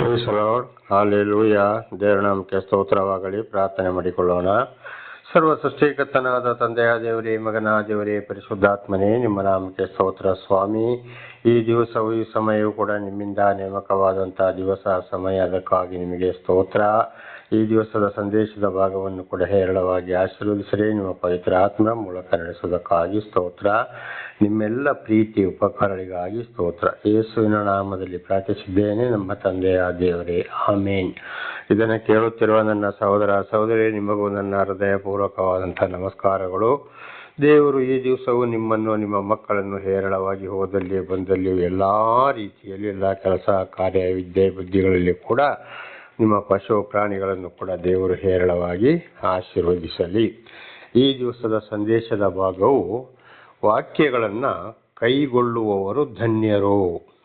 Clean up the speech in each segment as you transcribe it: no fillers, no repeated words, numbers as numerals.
Price lord, hallelujah. ದೇವರ ನಾಮಕ್ಕೆ ಸ್ತೋತ್ರವಾಗಲಿ. ಪ್ರಾರ್ಥನೆ ಮಾಡಿಕೊಳ್ಳೋಣ. ಸರ್ವ ಸೃಷ್ಟಿಕರ್ತನಾದ ತಂದೆಯ ದೇವರೇ, ಮಗನ ದೇವರೇ, ಪರಿಶುದ್ಧಾತ್ಮನೇ, ನಿಮ್ಮ ನಾಮಕ್ಕೆ ಸ್ತೋತ್ರ ಸ್ವಾಮಿ. ಈ ದಿವಸವು ಈ ಸಮಯವೂ ಕೂಡ ನಿಮ್ಮಿಂದ ನೇಮಕವಾದಂತಹ ದಿವಸ ಸಮಯ, ಅದಕ್ಕಾಗಿ ನಿಮಗೆ ಸ್ತೋತ್ರ. ಈ ದಿವಸದ ಸಂದೇಶದ ಭಾಗವನ್ನು ಕೂಡ ಹೇರಳವಾಗಿ ಆಶೀರ್ವದಿಸಿರಿ. ನಿಮ್ಮ ಪವಿತ್ರ ಆತ್ಮ ಮೂಲಕ ನಡೆಸುವುದಕ್ಕಾಗಿ ಸ್ತೋತ್ರ. ನಿಮ್ಮೆಲ್ಲ ಪ್ರೀತಿ ಉಪಕಾರಗಳಿಗಾಗಿ ಸ್ತೋತ್ರ. ಯೇಸುವಿನ ನಾಮದಲ್ಲಿ ಪ್ರಾರ್ಥಿಸಿದ್ದೇನೆ ನಮ್ಮ ತಂದೆಯ ದೇವರೇ, ಆಮೇನ್. ಇದನ್ನು ಕೇಳುತ್ತಿರುವ ನನ್ನ ಸಹೋದರ ಸಹೋದರಿ, ನಿಮಗೂ ನನ್ನ ಹೃದಯಪೂರ್ವಕವಾದಂಥ ನಮಸ್ಕಾರಗಳು. ದೇವರು ಈ ದಿವಸವು ನಿಮ್ಮನ್ನು, ನಿಮ್ಮ ಮಕ್ಕಳನ್ನು ಹೇರಳವಾಗಿ ಹೋದಲ್ಲಿ ಬಂದಲ್ಲಿ ಎಲ್ಲ ರೀತಿಯಲ್ಲಿ, ಎಲ್ಲ ಕೆಲಸ ಕಾರ್ಯ ವಿದ್ಯೆ ಬುದ್ಧಿಗಳಲ್ಲಿ ಕೂಡ ನಿಮ್ಮ ಪಶು ಪ್ರಾಣಿಗಳನ್ನು ಕೂಡ ದೇವರು ಹೇರಳವಾಗಿ ಆಶೀರ್ವದಿಸಲಿ. ಈ ದಿವಸದ ಸಂದೇಶದ ಭಾಗವು ವಾಕ್ಯಗಳನ್ನು ಕೈಗೊಳ್ಳುವವರು ಧನ್ಯರು.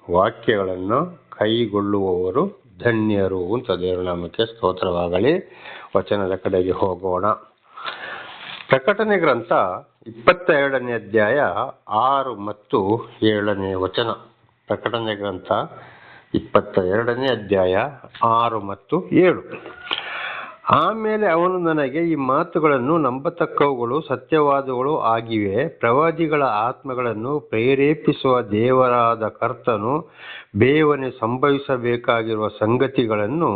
ವಾಕ್ಯಗಳನ್ನು ಕೈಗೊಳ್ಳುವವರು ಧನ್ಯರು ಅಂತ ದೇವರ ನಾಮಕ್ಕೆ ಸ್ತೋತ್ರವಾಗಲಿ. ವಚನದ ಕಡೆಗೆ ಹೋಗೋಣ. ಪ್ರಕಟಣೆ ಗ್ರಂಥ 22ನೇ ಅಧ್ಯಾಯ 6 ಮತ್ತು 7ನೇ ವಚನ. ಪ್ರಕಟಣೆ ಗ್ರಂಥ 22ನೇ ಅಧ್ಯಾಯ 6 ಮತ್ತು 7. ಆಮೇಲೆ ಅವನು ನನಗೆ, ಈ ಮಾತುಗಳನ್ನು ನಂಬತಕ್ಕವುಗಳು ಸತ್ಯವಾದಗಳು ಆಗಿವೆ. ಪ್ರವಾದಿಗಳ ಆತ್ಮಗಳನ್ನು ಪ್ರೇರೇಪಿಸುವ ದೇವರಾದ ಕರ್ತನು ಬೇಗನೆ ಸಂಭವಿಸಬೇಕಾಗಿರುವ ಸಂಗತಿಗಳನ್ನು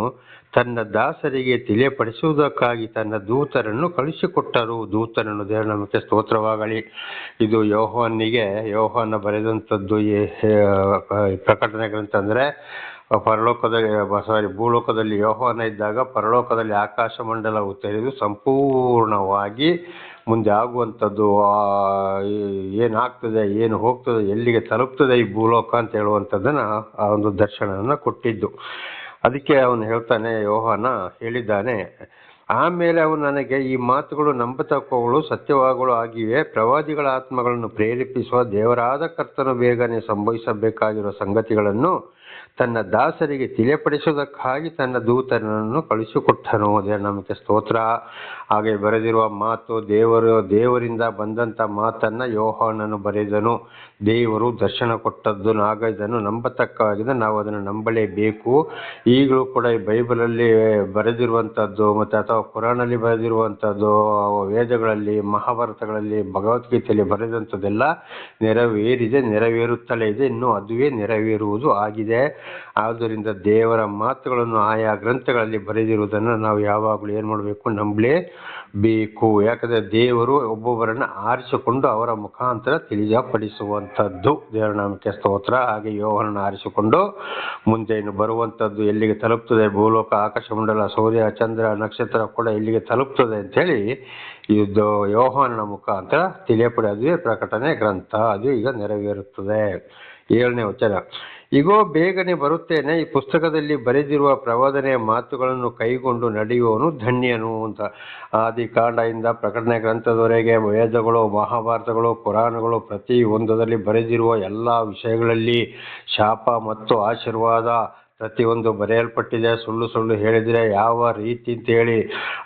ತನ್ನ ದಾಸರಿಗೆ ತಿಳಿಯಪಡಿಸುವುದಕ್ಕಾಗಿ ತನ್ನ ದೂತರನ್ನು ಕಳಿಸಿಕೊಟ್ಟರು. ದೂತರನ್ನು ದೇವರ ನಾಮಕ್ಕೆ ಸ್ತೋತ್ರವಾಗಲಿ. ಇದು ಯೋಹಾನ ಬರೆದಂಥದ್ದು. ಪ್ರಕಟಣೆ ಗ್ರಂಥ ಅಂದರೆ ಭೂಲೋಕದಲ್ಲಿ ಯೋಹಾನ ಇದ್ದಾಗ ಪರಲೋಕದಲ್ಲಿ ಆಕಾಶ ಮಂಡಲವು ತೆರೆದು ಸಂಪೂರ್ಣವಾಗಿ ಮುಂದೆ ಆಗುವಂಥದ್ದು, ಏನಾಗ್ತದೆ, ಏನು ಹೋಗ್ತದೆ, ಎಲ್ಲಿಗೆ ತಲುಪ್ತದೆ ಈ ಭೂಲೋಕ ಅಂತ ಹೇಳುವಂಥದ್ದನ್ನು ಆ ಒಂದು ದರ್ಶನವನ್ನು ಕೊಟ್ಟಿದ್ದು. ಅದಕ್ಕೆ ಅವನು ಹೇಳ್ತಾನೆ, ಯೋಹಾನ ಹೇಳಿದ್ದಾನೆ, ಆಮೇಲೆ ಅವನು ನನಗೆ, ಈ ಮಾತುಗಳು ನಂಬತಕ್ಕವುಗಳು ಸತ್ಯವಾಗಳು ಆಗಿವೆ. ಪ್ರವಾದಿಗಳ ಆತ್ಮಗಳನ್ನು ಪ್ರೇರೇಪಿಸುವ ದೇವರಾದ ಕರ್ತನು ಬೇಗನೆ ಸಂಭವಿಸಬೇಕಾಗಿರುವ ಸಂಗತಿಗಳನ್ನು ತನ್ನ ದಾಸರಿಗೆ ತಿಳಿಯಪಡಿಸುವುದಕ್ಕಾಗಿ ತನ್ನ ದೂತರನ್ನು ಕಳಿಸಿಕೊಟ್ಟನು. ದೇವರ ನಾಮಕ್ಕೆ ಸ್ತೋತ್ರ. ಹಾಗೆ ಬರೆದಿರುವ ಮಾತು ದೇವರಿಂದ ಬಂದಂಥ ಮಾತನ್ನು ಯೋಹಾನನು ಬರೆದನು. ದೇವರು ದರ್ಶನ ಕೊಟ್ಟದ್ದು, ಆಗ ಇದನ್ನು ನಂಬತಕ್ಕವಾಗಿದೆ. ನಾವು ಅದನ್ನು ನಂಬಲೇಬೇಕು. ಈಗಲೂ ಕೂಡ ಈ ಬೈಬಲಲ್ಲಿ ಬರೆದಿರುವಂಥದ್ದು ಮತ್ತು ಅಥವಾ ಕುರಾನಲ್ಲಿ ಬರೆದಿರುವಂಥದ್ದು, ವೇದಗಳಲ್ಲಿ, ಮಹಾಭಾರತಗಳಲ್ಲಿ, ಭಗವದ್ಗೀತೆಯಲ್ಲಿ ಬರೆದಂಥದ್ದೆಲ್ಲ ನೆರವೇರಿದೆ, ನೆರವೇರುತ್ತಲೇ ಇದೆ, ಇನ್ನೂ ಅದುವೇ ನೆರವೇರುವುದು ಆಗಿದೆ. ಆದ್ದರಿಂದ ದೇವರ ಮಾತುಗಳನ್ನು ಆಯಾ ಗ್ರಂಥಗಳಲ್ಲಿ ಬರೆದಿರುವುದನ್ನು ನಾವು ಯಾವಾಗಲೂ ಏನು ಮಾಡಬೇಕು? ನಂಬಲೇಬೇಕು. ಯಾಕಂದರೆ ದೇವರು ಒಬ್ಬೊಬ್ಬರನ್ನು ಆರಿಸಿಕೊಂಡು ಅವರ ಮುಖಾಂತರ ತಿಳಿಯಪಡಿಸುವಂಥದ್ದು. ದೇವರ ನಾಮಕ್ಕೆ ಸ್ತೋತ್ರ. ಹಾಗೆ ಯೋಹಾನನ್ನು ಆರಿಸಿಕೊಂಡು ಮುಂದೆ ಇನ್ನು ಬರುವಂಥದ್ದು ಎಲ್ಲಿಗೆ ತಲುಪ್ತದೆ, ಭೂಲೋಕ, ಆಕಾಶಮಂಡಲ, ಸೂರ್ಯ, ಚಂದ್ರ, ನಕ್ಷತ್ರ ಕೂಡ ಎಲ್ಲಿಗೆ ತಲುಪ್ತದೆ ಅಂಥೇಳಿ ಇದು ಯೋಹಾನನ ಮುಖಾಂತರ ತಿಳಿಯಪಡೋದುವೇ ಪ್ರಕಟಣೆ ಗ್ರಂಥ. ಅದು ಈಗ ನೆರವೇರುತ್ತದೆ. 7ನೇ ವಚನ. ಇಗೋ, ಬೇಗನೆ ಬರುತ್ತೇನೆ. ಈ ಪುಸ್ತಕದಲ್ಲಿ ಬರೆದಿರುವ ಪ್ರವಾದನೆಯ ಮಾತುಗಳನ್ನು ಕೈಗೊಂಡು ನಡೆಯುವವನು ಧನ್ಯನು ಅಂತ. ಆದಿಕಾಂಡದಿಂದ ಪ್ರಕಟಣೆ ಗ್ರಂಥದವರೆಗೆ ವೇದಗಳು, ಮಹಾಭಾರತಗಳು, ಪುರಾಣಗಳು ಪ್ರತಿ ಒಂದರಲ್ಲಿ ಬರೆದಿರುವ ಎಲ್ಲ ವಿಷಯಗಳಲ್ಲಿ ಶಾಪ ಮತ್ತು ಆಶೀರ್ವಾದ ಪ್ರತಿಯೊಂದು ಬರೆಯಲ್ಪಟ್ಟಿದೆ. ಸುಳ್ಳು ಹೇಳಿದರೆ ಯಾವ ರೀತಿ ಅಂತೇಳಿ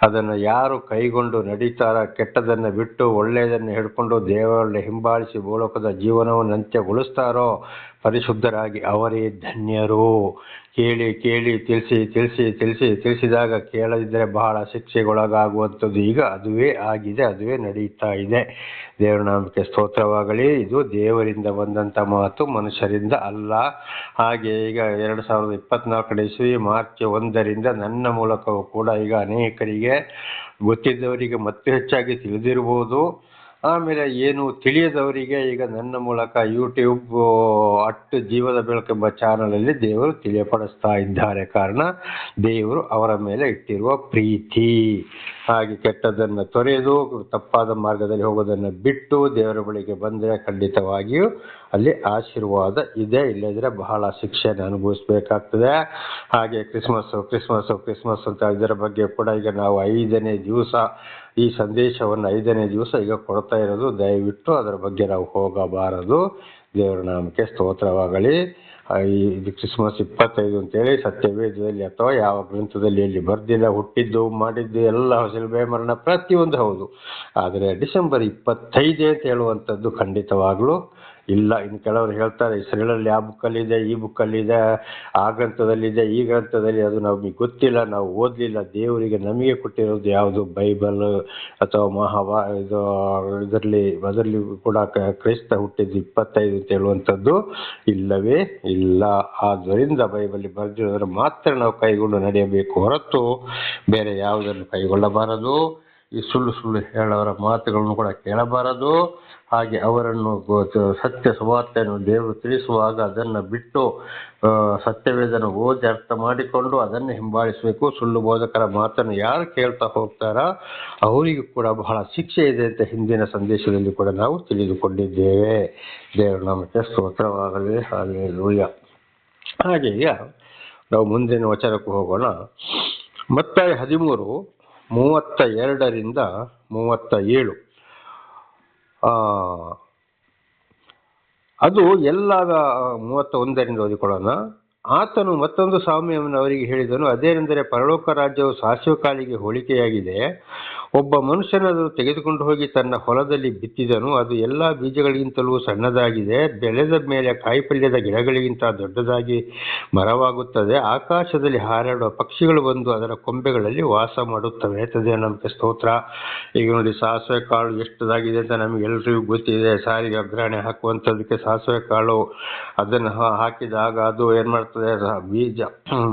ಅದನ್ನು ಯಾರು ಕೈಗೊಂಡು ನಡೀತಾರ, ಕೆಟ್ಟದನ್ನು ಬಿಟ್ಟು ಒಳ್ಳೆಯದನ್ನು ಹಿಡ್ಕೊಂಡು ದೇವರನ್ನು ಹಿಂಬಾಲಿಸಿ ಭೂಲೋಕದ ಜೀವನವನ್ನು ಅಂತ್ಯಗೊಳಿಸ್ತಾರೋ ಪರಿಶುದ್ಧರಾಗಿ, ಅವರೇ ಧನ್ಯರು. ಕೇಳಿ ತಿಳಿಸಿದಾಗ ಕೇಳದಿದ್ದರೆ ಬಹಳ ಶಿಕ್ಷೆಗೊಳಗಾಗುವಂಥದ್ದು ಈಗ ಅದುವೇ ಆಗಿದೆ, ಅದುವೇ ನಡೀತಾ ಇದೆ. ದೇವರ ನಾಮಕ್ಕೆ ಸ್ತೋತ್ರವಾಗಲಿ. ಇದು ದೇವರಿಂದ ಬಂದಂಥ ಮಾತು, ಮನುಷ್ಯರಿಂದ ಅಲ್ಲ. ಹಾಗೆ ಈಗ 2024 ಇಸ್ವಿ ಮಾರ್ಚ್ 1 ನನ್ನ ಮೂಲಕವೂ ಕೂಡ ಈಗ ಅನೇಕರಿಗೆ ಗೊತ್ತಿದ್ದವರಿಗೆ ಮತ್ತು ಹೆಚ್ಚಾಗಿ ತಿಳಿದಿರ್ಬೋದು. ಆಮೇಲೆ ಏನು ತಿಳಿಯದವರಿಗೆ ಈಗ ನನ್ನ ಮೂಲಕ ಯೂಟ್ಯೂಬ್ ಜೀವದ ಬೆಳಕು ಎಂಬ ಚಾನಲಲ್ಲಿ ದೇವರು ತಿಳಿಯಪಡಿಸ್ತಾ ಇದ್ದಾರೆ. ಕಾರಣ ದೇವರು ಅವರ ಮೇಲೆ ಇಟ್ಟಿರುವ ಪ್ರೀತಿ. ಹಾಗೆ ಕೆಟ್ಟದನ್ನು ತೊರೆದು ತಪ್ಪಾದ ಮಾರ್ಗದಲ್ಲಿ ಹೋಗೋದನ್ನು ಬಿಟ್ಟು ದೇವರ ಬಳಿಗೆ ಬಂದರೆ ಖಂಡಿತವಾಗಿಯೂ ಅಲ್ಲಿ ಆಶೀರ್ವಾದ ಇದೆ. ಇಲ್ಲದಿದ್ದರೆ ಬಹಳ ಶಿಕ್ಷೆಯನ್ನು ಅನುಭವಿಸಬೇಕಾಗ್ತದೆ. ಹಾಗೆ ಕ್ರಿಸ್ಮಸ್ ಅಂತ ಇದರ ಬಗ್ಗೆ ಕೂಡ ಈಗ ನಾವು 5ನೇ ದಿವಸ ಈ ಸಂದೇಶವನ್ನು 5ನೇ ದಿವಸ ಈಗ ಕೊಡ್ತಾ ಇರೋದು. ದಯವಿಟ್ಟು ಅದರ ಬಗ್ಗೆ ನಾವು ಹೋಗಬಾರದು. ದೇವರ ನಾಮಕ್ಕೆ ಸ್ತೋತ್ರವಾಗಲಿ. ಇದು ಕ್ರಿಸ್ಮಸ್ 25 ಅಂತೇಳಿ ಸತ್ಯವೇದದಲ್ಲಿ ಅಥವಾ ಯಾವ ಗ್ರಂಥದಲ್ಲಿ ಎಲ್ಲಿ ಬರ್ದಿಲ್ಲ. ಹುಟ್ಟಿದ್ದು ಮಾಡಿದ್ದು ಎಲ್ಲ ಶಿಲುಬೆ ಮರಣ ಪ್ರತಿಯೊಂದು ಹೌದು. ಆದರೆ ಡಿಸೆಂಬರ್ 25 ಅಂತ ಹೇಳುವಂಥದ್ದು ಖಂಡಿತವಾಗಲೂ ಇಲ್ಲ. ಇನ್ನು ಕೆಲವರು ಹೇಳ್ತಾರೆ ಇಸ್ರೇಲಲ್ಲಿ ಆ ಬುಕ್ಕಲ್ಲಿದೆ, ಈ ಬುಕ್ಕಲ್ಲಿದೆ, ಆ ಗ್ರಂಥದಲ್ಲಿದೆ, ಈ ಗ್ರಂಥದಲ್ಲಿ, ಅದು ನಮಗೆ ಗೊತ್ತಿಲ್ಲ, ನಾವು ಓದಲಿಲ್ಲ. ದೇವರಿಗೆ ನಮಗೆ ಕೊಟ್ಟಿರೋದು ಯಾವುದು? ಬೈಬಲ್ ಅಥವಾ ಅದರಲ್ಲಿ ಕೂಡ ಕ್ರೈಸ್ತ ಹುಟ್ಟಿದ್ದು 25 ಅಂತ ಹೇಳುವಂಥದ್ದು ಇಲ್ಲವೇ ಇಲ್ಲ. ಆದ್ದರಿಂದ ಬೈಬಲ್ ಬರೆದಿರೋದ್ರ ಮಾತ್ರ ನಾವು ಕೈಗೊಂಡು ನಡೆಯಬೇಕು ಹೊರತು ಬೇರೆ ಯಾವುದನ್ನು ಕೈಗೊಳ್ಳಬಾರದು. ಈ ಸುಳ್ಳು ಹೇಳೋರ ಮಾತುಗಳನ್ನು ಕೂಡ ಕೇಳಬಾರದು. ಹಾಗೆ ಅವರನ್ನು ಸತ್ಯ ಸುವಾರ್ತೆಯನ್ನು ದೇವರು ತಿಳಿಸುವಾಗ ಅದನ್ನು ಬಿಟ್ಟು ಸತ್ಯವೇದನ ಓದಿ ಅರ್ಥ ಮಾಡಿಕೊಂಡು ಅದನ್ನು ಹಿಂಬಾಲಿಸಬೇಕು. ಸುಳ್ಳು ಬೋಧಕರ ಮಾತನ್ನು ಯಾರು ಕೇಳ್ತಾ ಹೋಗ್ತಾರ ಅವರಿಗೂ ಕೂಡ ಬಹಳ ಶಿಕ್ಷೆ ಇದೆ ಅಂತ ಹಿಂದಿನ ಸಂದೇಶದಲ್ಲಿ ಕೂಡ ನಾವು ತಿಳಿದುಕೊಂಡಿದ್ದೇವೆ. ದೇವರ ನಾಮಕ್ಕೆ ಸ್ತೋತ್ರವಾಗಲಿ. ಹಲ್ಲೆಲೂಯಾ. ಹಾಗೆ ಈಗ ನಾವು ಮುಂದಿನ ವಚನಕ್ಕೂ ಹೋಗೋಣ. ಮತ್ತಾಯ 13:32 37. ಅದು ಎಲ್ಲ 31 ಓದಿಕೊಳ್ಳೋಣ. ಆತನು ಮತ್ತೊಂದು ಸಾಮ್ಯವನ್ನು ಅವರಿಗೆ ಹೇಳಿದನು, ಅದೇನೆಂದರೆ ಪರಲೋಕ ರಾಜ್ಯವು ಸಾಸಿವೆ ಕಾಳಿಗೆ ಹೋಲಿಕೆಯಾಗಿದೆ. ಒಬ್ಬ ಮನುಷ್ಯನದನ್ನು ತೆಗೆದುಕೊಂಡು ಹೋಗಿ ತನ್ನ ಹೊಲದಲ್ಲಿ ಬಿತ್ತಿದನು. ಅದು ಎಲ್ಲ ಬೀಜಗಳಿಗಿಂತಲೂ ಸಣ್ಣದಾಗಿದೆ, ಬೆಳೆದ ಮೇಲೆ ಕಾಯಿಪಲ್ಯದ ಗಿಡಗಳಿಗಿಂತ ದೊಡ್ಡದಾಗಿ ಮರವಾಗುತ್ತದೆ. ಆಕಾಶದಲ್ಲಿ ಹಾರಾಡುವ ಪಕ್ಷಿಗಳು ಬಂದು ಅದರ ಕೊಂಬೆಗಳಲ್ಲಿ ವಾಸ ಮಾಡುತ್ತವೆ. ನಮಗೆ ಸ್ತೋತ್ರ. ಈಗ ನೋಡಿ, ಸಾಸಿವೆ ಕಾಳು ಎಷ್ಟದಾಗಿದೆ ಅಂತ ನಮಗೆಲ್ಲರಿಗೂ ಗೊತ್ತಿದೆ. ಸಾರಿಗೆ ಒಗ್ಗರಣೆ ಹಾಕುವಂಥದಕ್ಕೆ ಸಾಸಿವೆ ಕಾಳು ಅದನ್ನು ಹಾಕಿದಾಗ ಅದು ಏನು ಮಾಡ್ತದೆ, ಬೀಜ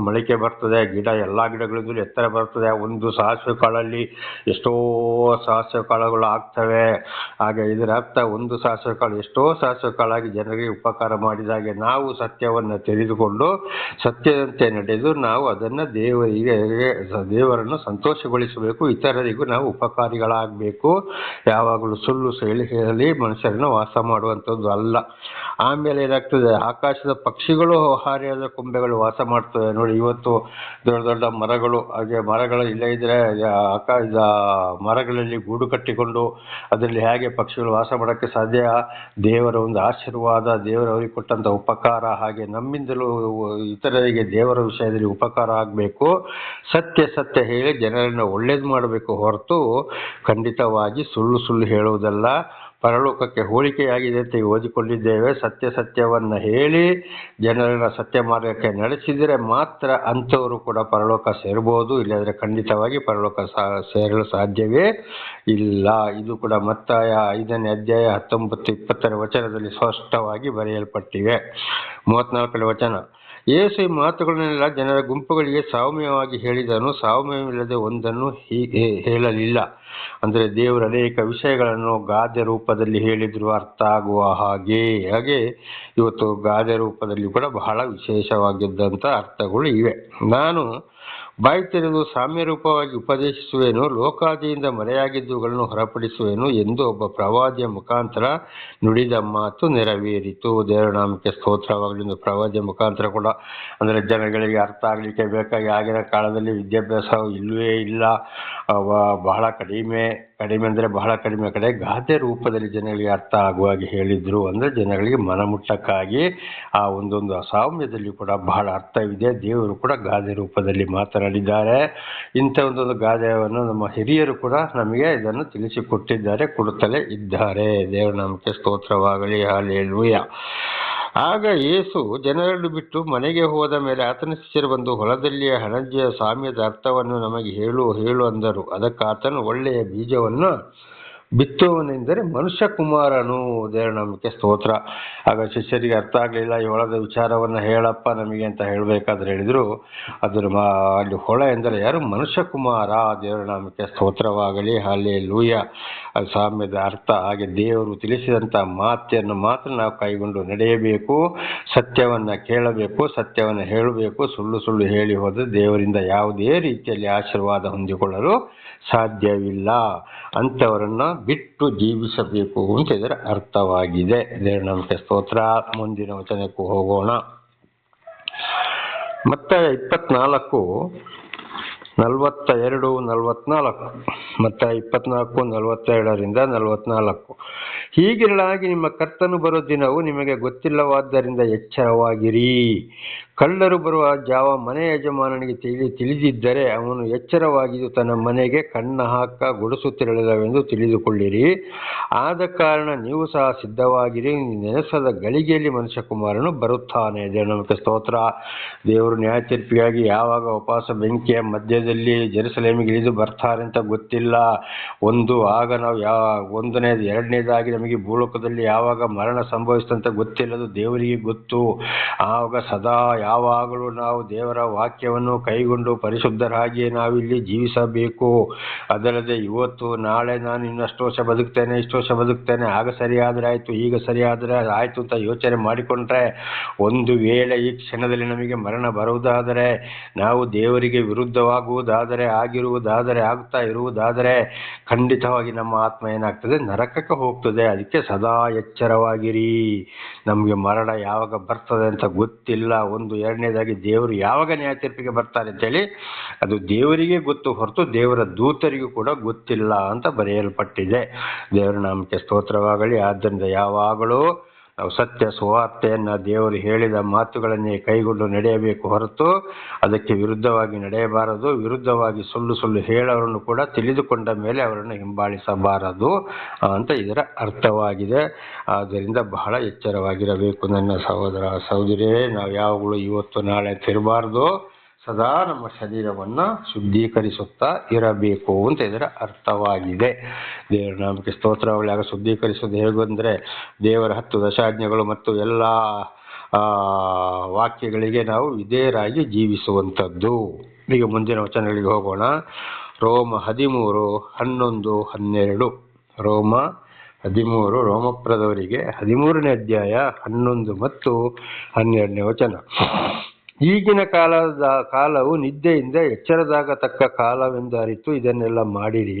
ಮೊಳಕೆ ಬರ್ತದೆ, ಗಿಡ ಎಲ್ಲ ಗಿಡಗಳಿಂದಲೂ ಎತ್ತರ ಬರ್ತದೆ. ಒಂದು ಸಾಸಿವೆ ಕಾಳಲ್ಲಿ ಎಷ್ಟೋ ಸಾಸಿವೆ ಕಾಳುಗಳು ಆಗ್ತವೆ. ಹಾಗೆ ಇದರ ಅರ್ಥ ಒಂದು ಸಾಸಿವೆ ಕಾಳು ಎಷ್ಟೋ ಸಾಸಿವೆ ಕಾಳಾಗಿ ಜನರಿಗೆ ಉಪಕಾರ ಮಾಡಿದಾಗೆ ನಾವು ಸತ್ಯವನ್ನು ತಿಳಿದುಕೊಂಡು ಸತ್ಯದಂತೆ ನಡೆದು ನಾವು ಅದನ್ನು ದೇವರನ್ನು ಸಂತೋಷಗೊಳಿಸಬೇಕು. ಇತರರಿಗೂ ನಾವು ಉಪಕಾರಿಗಳಾಗಬೇಕು. ಯಾವಾಗಲೂ ಸುಳ್ಳು ಹೇಳಿ ಮನುಷ್ಯರನ್ನು ವಾಸ ಮಾಡುವಂಥದ್ದು ಅಲ್ಲ. ಆಮೇಲೆ ಏನಾಗ್ತದೆ, ಆಕಾಶದ ಪಕ್ಷಿಗಳು ಹಾರಿಯಾದ ಕೊಂಬೆಗಳು ವಾಸ ಮಾಡ್ತವೆ. ನೋಡಿ, ಇವತ್ತು ದೊಡ್ಡ ದೊಡ್ಡ ಮರಗಳು, ಹಾಗೆ ಮರಗಳು ಇಲ್ಲ ಇದ್ರೆ ಮರಗಳಲ್ಲಿ ಗೂಡು ಕಟ್ಟಿಕೊಂಡು ಅದರಲ್ಲಿ ಹೇಗೆ ಪಕ್ಷಿಗಳು ವಾಸ ಮಾಡೋಕ್ಕೆ ಸಾಧ್ಯ? ದೇವರ ಒಂದು ಆಶೀರ್ವಾದ, ದೇವರ ಅವರಿಗೆ ಕೊಟ್ಟಂಥ ಉಪಕಾರ, ಹಾಗೆ ನಮ್ಮಿಂದಲೂ ಇತರರಿಗೆ ದೇವರ ವಿಷಯದಲ್ಲಿ ಉಪಕಾರ ಆಗಬೇಕು. ಸತ್ಯ ಹೇಳಿ ಜನರನ್ನು ಒಳ್ಳೇದು ಮಾಡಬೇಕು ಹೊರತು ಖಂಡಿತವಾಗಿ ಸುಳ್ಳು ಹೇಳುವುದಲ್ಲ. ಪರಲೋಕಕ್ಕೆ ಹೋಲಿಕೆಯಾಗಿದೆ ಅಂತ ಓದಿಕೊಂಡಿದ್ದೇವೆ. ಸತ್ಯವನ್ನು ಹೇಳಿ ಜನರನ್ನ ಸತ್ಯ ಮಾರ್ಗಕ್ಕೆ ನಡೆಸಿದರೆ ಮಾತ್ರ ಅಂಥವರು ಕೂಡ ಪರಲೋಕ ಸೇರ್ಬೋದು. ಇಲ್ಲದ್ರೆ ಖಂಡಿತವಾಗಿ ಪರಲೋಕ ಸೇರಲು ಸಾಧ್ಯವೇ ಇಲ್ಲ. ಇದು ಕೂಡ ಮತ್ತಾಯ 5ನೇ ಅಧ್ಯಾಯ 19-20 ವಚನದಲ್ಲಿ ಸ್ಪಷ್ಟವಾಗಿ ಬರೆಯಲ್ಪಟ್ಟಿವೆ. 34ನೇ ವಚನ. ಯೇಸು ಈ ಮಾತುಗಳನ್ನೆಲ್ಲ ಜನರ ಗುಂಪುಗಳಿಗೆ ಸಾಮ್ಯವಾಗಿ ಹೇಳಿದನು. ಸಾಮ್ಯವಿಲ್ಲದೆ ಒಂದನ್ನು ಹೇಳಲಿಲ್ಲ. ಅಂದರೆ ದೇವರು ಅನೇಕ ವಿಷಯಗಳನ್ನು ಗಾದೆ ರೂಪದಲ್ಲಿ ಹೇಳಿದ್ರು ಅರ್ಥ ಆಗುವ ಹಾಗೆ ಇವತ್ತು ಗಾದೆ ರೂಪದಲ್ಲಿ ಕೂಡ ಬಹಳ ವಿಶೇಷವಾಗಿದ್ದಂಥ ಅರ್ಥಗಳು ಇವೆ. ನಾನು ಬಾಯಿ ತೆರೆದು ಸಾಮ್ಯ ರೂಪವಾಗಿ ಉಪದೇಶಿಸುವೆನು, ಲೋಕಾದಿಯಿಂದ ಮರೆಯಾಗಿದ್ದುಗಳನ್ನು ಹೊರಪಡಿಸುವೆನು ಎಂದು ಒಬ್ಬ ಪ್ರವಾದಿಯ ಮುಖಾಂತರ ನುಡಿದ ಮಾತು ನೆರವೇರಿತು. ದೇವರ ನಾಮಕ್ಕೆ ಸ್ತೋತ್ರವಾಗಲಿ. ಪ್ರವಾದಿಯ ಮುಖಾಂತರ ಕೂಡ ಅಂದರೆ ಜನಗಳಿಗೆ ಅರ್ಥ ಆಗಲಿಕ್ಕೆ ಬೇಕಾಗಿ ಆಗಿನ ಕಾಲದಲ್ಲಿ ವಿದ್ಯಾಭ್ಯಾಸ ಇಲ್ಲವೇ ಇಲ್ಲ, ಬಹಳ ಕಡಿಮೆ ಅಂದರೆ ಬಹಳ ಕಡಿಮೆ ಕಡೆ ಗಾದೆ ರೂಪದಲ್ಲಿ ಜನಗಳಿಗೆ ಅರ್ಥ ಆಗುವಾಗಿ ಹೇಳಿದ್ರು. ಅಂದರೆ ಜನಗಳಿಗೆ ಮನಮುಟ್ಟಕ್ಕಾಗಿ ಆ ಒಂದೊಂದು ಸಾಮ್ಯದಲ್ಲಿ ಕೂಡ ಬಹಳ ಅರ್ಥವಿದೆ. ದೇವರು ಕೂಡ ಗಾದೆ ರೂಪದಲ್ಲಿ ಮಾತನಾಡಿದ್ದಾರೆ. ಇಂಥ ಒಂದೊಂದು ಗಾದೆಯನ್ನು ನಮ್ಮ ಹಿರಿಯರು ಕೂಡ ನಮಗೆ ಇದನ್ನು ತಿಳಿಸಿಕೊಟ್ಟಿದ್ದಾರೆ, ಕೊಡುತ್ತಲೇ ಇದ್ದಾರೆ. ದೇವರ ನಾಮಕ್ಕೆ ಸ್ತೋತ್ರವಾಗಲಿ. ಹಲ್ಲೆಲೂಯಾ. ಆಗ ಯೇಸು ಜನರನ್ನು ಬಿಟ್ಟು ಮನೆಗೆ ಹೋದ ಮೇಲೆ ಆತನ ಶಿಷ್ಯರು ಬಂದು ಹೊಲದಲ್ಲಿಯ ಹಣಜ್ಜಿಯ ಸಾಮ್ಯದ ಅರ್ಥವನ್ನು ನಮಗೆ ಹೇಳು ಅಂದರು. ಅದಕ್ಕೆ ಆತನು, ಒಳ್ಳೆಯ ಬೀಜವನ್ನು ಬಿತ್ತುವನೆಂದರೆ ಮನುಷ್ಯ ಕುಮಾರನು. ದೇವರ ನಾಮಕ್ಕೆ ಸ್ತೋತ್ರ. ಆಗ ಶಿಷ್ಯರಿಗೆ ಅರ್ಥ ಆಗಲಿಲ್ಲ. ಈ ಹೊಲದ ವಿಚಾರವನ್ನು ಹೇಳಪ್ಪ ನಮಗೆ ಅಂತ ಹೇಳಬೇಕಾದ್ರೆ ಹೇಳಿದ್ರು, ಅಲ್ಲಿ ಹೊಳ ಎಂದರೆ ಯಾರು? ಮನುಷ್ಯ ಕುಮಾರ. ದೇವರ ನಾಮಕ್ಕೆ ಸ್ತೋತ್ರವಾಗಲಿ. ಹಲ್ಲೆಲೂಯಾ. ಅದು ಸಾಮ್ಯದ ಅರ್ಥ. ಹಾಗೆ ದೇವರು ತಿಳಿಸಿದಂಥ ಮಾತನ್ನು ಮಾತ್ರ ನಾವು ಕೈಗೊಂಡು ನಡೆಯಬೇಕು. ಸತ್ಯವನ್ನು ಕೇಳಬೇಕು, ಸತ್ಯವನ್ನು ಹೇಳಬೇಕು. ಸುಳ್ಳು ಹೇಳಿ ಹೋದರೆ ದೇವರಿಂದ ಯಾವುದೇ ರೀತಿಯಲ್ಲಿ ಆಶೀರ್ವಾದ ಹೊಂದಿಕೊಳ್ಳಲು ಸಾಧ್ಯವಿಲ್ಲ. ಅಂಥವರನ್ನ ಬಿಟ್ಟು ಜೀವಿಸಬೇಕು ಅಂತ ಇದರ ಅರ್ಥವಾಗಿದೆ. ದೇವರ ನಾಮಕ್ಕೆ ಸ್ತೋತ್ರ. ಮುಂದಿನ ವಚನಕ್ಕೂ ಹೋಗೋಣ. ಮತ್ತೆ 24:42-44. ಮತ್ತೆ 24:42-44. ಹೀಗಿರಲಾಗಿ ನಿಮ್ಮ ಕರ್ತನು ಬರೋ ದಿನವು ನಿಮಗೆ ಗೊತ್ತಿಲ್ಲವಾದ್ದರಿಂದ ಎಚ್ಚರವಾಗಿರಿ. ಕಳ್ಳರು ಬರುವ ಜಾವ ಮನೆ ಯಜಮಾನನಿಗೆ ತಿಳಿದಿದ್ದರೆ ಅವನು ಎಚ್ಚರವಾಗಿದ್ದು ತನ್ನ ಮನೆಗೆ ಕಣ್ಣ ಹಾಕ ಗುಡಿಸುತ್ತಿರಲಿಲ್ಲವೆಂದು ತಿಳಿದುಕೊಳ್ಳಿರಿ. ಆದ ಕಾರಣ ನೀವು ಸಹ ಸಿದ್ಧವಾಗಿರಿ, ನೆನೆಸದ ಗಳಿಗೆಯಲ್ಲಿ ಮನುಷ್ಯಕುಮಾರನು ಬರುತ್ತಾನೆ. ದೇವರ ಸ್ತೋತ್ರ. ದೇವರು ನ್ಯಾಯ ತೀರ್ಪಿಗಾಗಿ ಯಾವಾಗ ಉಪವಾಸ ಬೆಂಕಿಯ ಮಧ್ಯದಲ್ಲಿ ಜೆರುಸಲೇಮಿಗೆ ಇಳಿದು ಬರ್ತಾರೆ ಅಂತ ಗೊತ್ತಿಲ್ಲ. ಆಗ ನಾವು ಒಂದನೇದು ಎರಡನೇದಾಗಿ ನಮಗೆ ಭೂಲೋಕದಲ್ಲಿ ಯಾವಾಗ ಮರಣ ಸಂಭವಿಸ್ತಂತ ಗೊತ್ತಿಲ್ಲದು ದೇವರಿಗೆ ಗೊತ್ತು. ಆವಾಗ ಸದಾ ಯಾವಾಗಲೂ ನಾವು ದೇವರ ವಾಕ್ಯವನ್ನು ಕೈಗೊಂಡು ಪರಿಶುದ್ಧರಾಗಿಯೇ ನಾವಿಲ್ಲಿ ಜೀವಿಸಬೇಕು. ಅದಲ್ಲದೆ ಇವತ್ತು ನಾಳೆ ನಾನು ಇನ್ನಷ್ಟು ವರ್ಷ ಬದುಕ್ತೇನೆ, ಇಷ್ಟು ವರ್ಷ ಬದುಕ್ತೇನೆ, ಆಗ ಸರಿಯಾದರೆ ಆಯಿತು, ಈಗ ಸರಿಯಾದರೆ ಆಯಿತು ಅಂತ ಯೋಚನೆ ಮಾಡಿಕೊಂಡ್ರೆ ಒಂದು ವೇಳೆ ಈ ಕ್ಷಣದಲ್ಲಿ ನಮಗೆ ಮರಣ ಬರುವುದಾದರೆ, ನಾವು ದೇವರಿಗೆ ವಿರುದ್ಧವಾಗುವುದಾದರೆ, ಆಗ್ತಾ ಇರುವುದಾದರೆ ಖಂಡಿತವಾಗಿ ನಮ್ಮ ಆತ್ಮ ಏನಾಗ್ತದೆ, ನರಕಕ್ಕೆ ಹೋಗ್ತದೆ. ಅದಕ್ಕೆ ಸದಾ ಎಚ್ಚರವಾಗಿರಿ. ನಮಗೆ ಮರಣ ಯಾವಾಗ ಬರ್ತದೆ ಅಂತ ಗೊತ್ತಿಲ್ಲ. ಎರಡನೇದಾಗಿ ದೇವರು ಯಾವಾಗ ನ್ಯಾಯ ತೀರ್ಪಿಗೆ ಬರ್ತಾರೆ ಅಂತೇಳಿ ಅದು ದೇವರಿಗೆ ಗೊತ್ತು, ಹೊರತು ದೇವರ ದೂತರಿಗೂ ಕೂಡ ಗೊತ್ತಿಲ್ಲ ಅಂತ ಬರೆಯಲ್ಪಟ್ಟಿದೆ. ದೇವರ ನಾಮಕ್ಕೆ ಸ್ತೋತ್ರವಾಗಲಿ. ಆದ್ದರಿಂದ ಯಾವಾಗಲೂ ನಾವು ಸತ್ಯ ಸುವಾರ್ತೆಯನ್ನು, ದೇವರು ಹೇಳಿದ ಮಾತುಗಳನ್ನೇ ಕೈಗೊಂಡು ನಡೆಯಬೇಕು, ಹೊರತು ಅದಕ್ಕೆ ವಿರುದ್ಧವಾಗಿ ನಡೆಯಬಾರದು. ವಿರುದ್ಧವಾಗಿ ಸುಳ್ಳು ಹೇಳೋರನ್ನು ಕೂಡ ತಿಳಿದುಕೊಂಡ ಮೇಲೆ ಅವರನ್ನು ಹಿಂಬಾಲಿಸಬಾರದು ಅಂತ ಇದರ ಅರ್ಥವಾಗಿದೆ. ಆದ್ದರಿಂದ ಬಹಳ ಎಚ್ಚರವಾಗಿರಬೇಕು ನನ್ನ ಸಹೋದರ ಸಹೋದರಿಯರೇ. ನಾವು ಯಾವಾಗಲೂ ಇವತ್ತು ನಾಳೆ ತಿರಬಾರ್ದು, ಸದಾ ನಮ್ಮ ಶರೀರವನ್ನು ಶುದ್ಧೀಕರಿಸುತ್ತಾ ಇರಬೇಕು ಅಂತ ಇದರ ಅರ್ಥವಾಗಿದೆ. ದೇವರ ನಾಮಕ್ಕೆ ಸ್ತೋತ್ರವಾಗಲಿ. ಆಗ ಶುದ್ಧೀಕರಿಸೋದು ಹೇಗೆಂದರೆ ದೇವರ 10 ದಶಾಜ್ಞೆಗಳು ಮತ್ತು ಎಲ್ಲ ವಾಕ್ಯಗಳಿಗೆ ನಾವು ವಿಧೇಯರಾಗಿ ಜೀವಿಸುವಂಥದ್ದು. ಈಗ ಮುಂದಿನ ವಚನಗಳಿಗೆ ಹೋಗೋಣ. ರೋಮ 13:11-12. ರೋಮ 13, ರೋಮಪುರದವರಿಗೆ 13ನೇ ಅಧ್ಯಾಯ 11 ಮತ್ತು 12ನೇ ವಚನ. ಈಗಿನ ಕಾಲವು ನಿದ್ದೆಯಿಂದ ಎಚ್ಚರದಾಗತಕ್ಕ ಕಾಲವೆಂದು ಅರಿತು ಇದನ್ನೆಲ್ಲ ಮಾಡಿರಿ.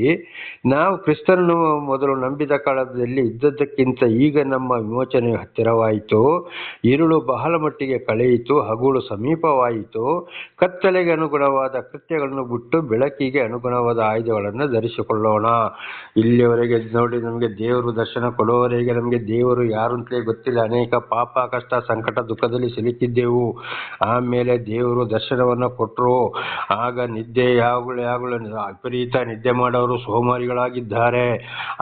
ನಾವು ಕ್ರಿಸ್ತನನ್ನು ಮೊದಲು ನಂಬಿದ ಕಾಲದಲ್ಲಿ ಇದ್ದದ್ದಕ್ಕಿಂತ ಈಗ ನಮ್ಮ ವಿಮೋಚನೆ ಹತ್ತಿರವಾಯಿತು. ഇരുಳು ಬಹಳ ಮಟ್ಟಿಗೆ ಕಳೆಯಿತು, ಹಗಲು ಸಮೀಪವಾಯಿತು. ಕತ್ತಲೆಗೆ ಅನುಗುಣವಾದ ಕೃತ್ಯಗಳನ್ನು ಬಿಟ್ಟು ಬೆಳಕಿಗೆ ಅನುಗುಣವಾದ ಆಯುಧಗಳನ್ನು ಧರಿಸಿಕೊಳ್ಳೋಣ. ಇಲ್ಲಿಯವರೆಗೆ ನೋಡಿ, ನಮಗೆ ದೇವರು ದರ್ಶನ ಕೊಡುವವರೆಗೆ ನಮಗೆ ದೇವರು ಯಾರು ಅಂತಲೇ ಗೊತ್ತಿಲ್ಲ. ಅನೇಕ ಪಾಪ, ಕಷ್ಟ, ಸಂಕಟ, ದುಃಖದಲ್ಲಿ ಸಿಲುಕಿದ್ದೆವು. ಆಮೇಲೆ ದೇವರು ದರ್ಶನವನ್ನು ಕೊಟ್ಟರು. ಆಗ ನಿದ್ದೆ ಯಾವಾಗಲೂ ವಿಪರೀತ ನಿದ್ದೆ ಮಾಡೋರು ಸೋಮಾರಿಗಳಾಗಿದ್ದಾರೆ.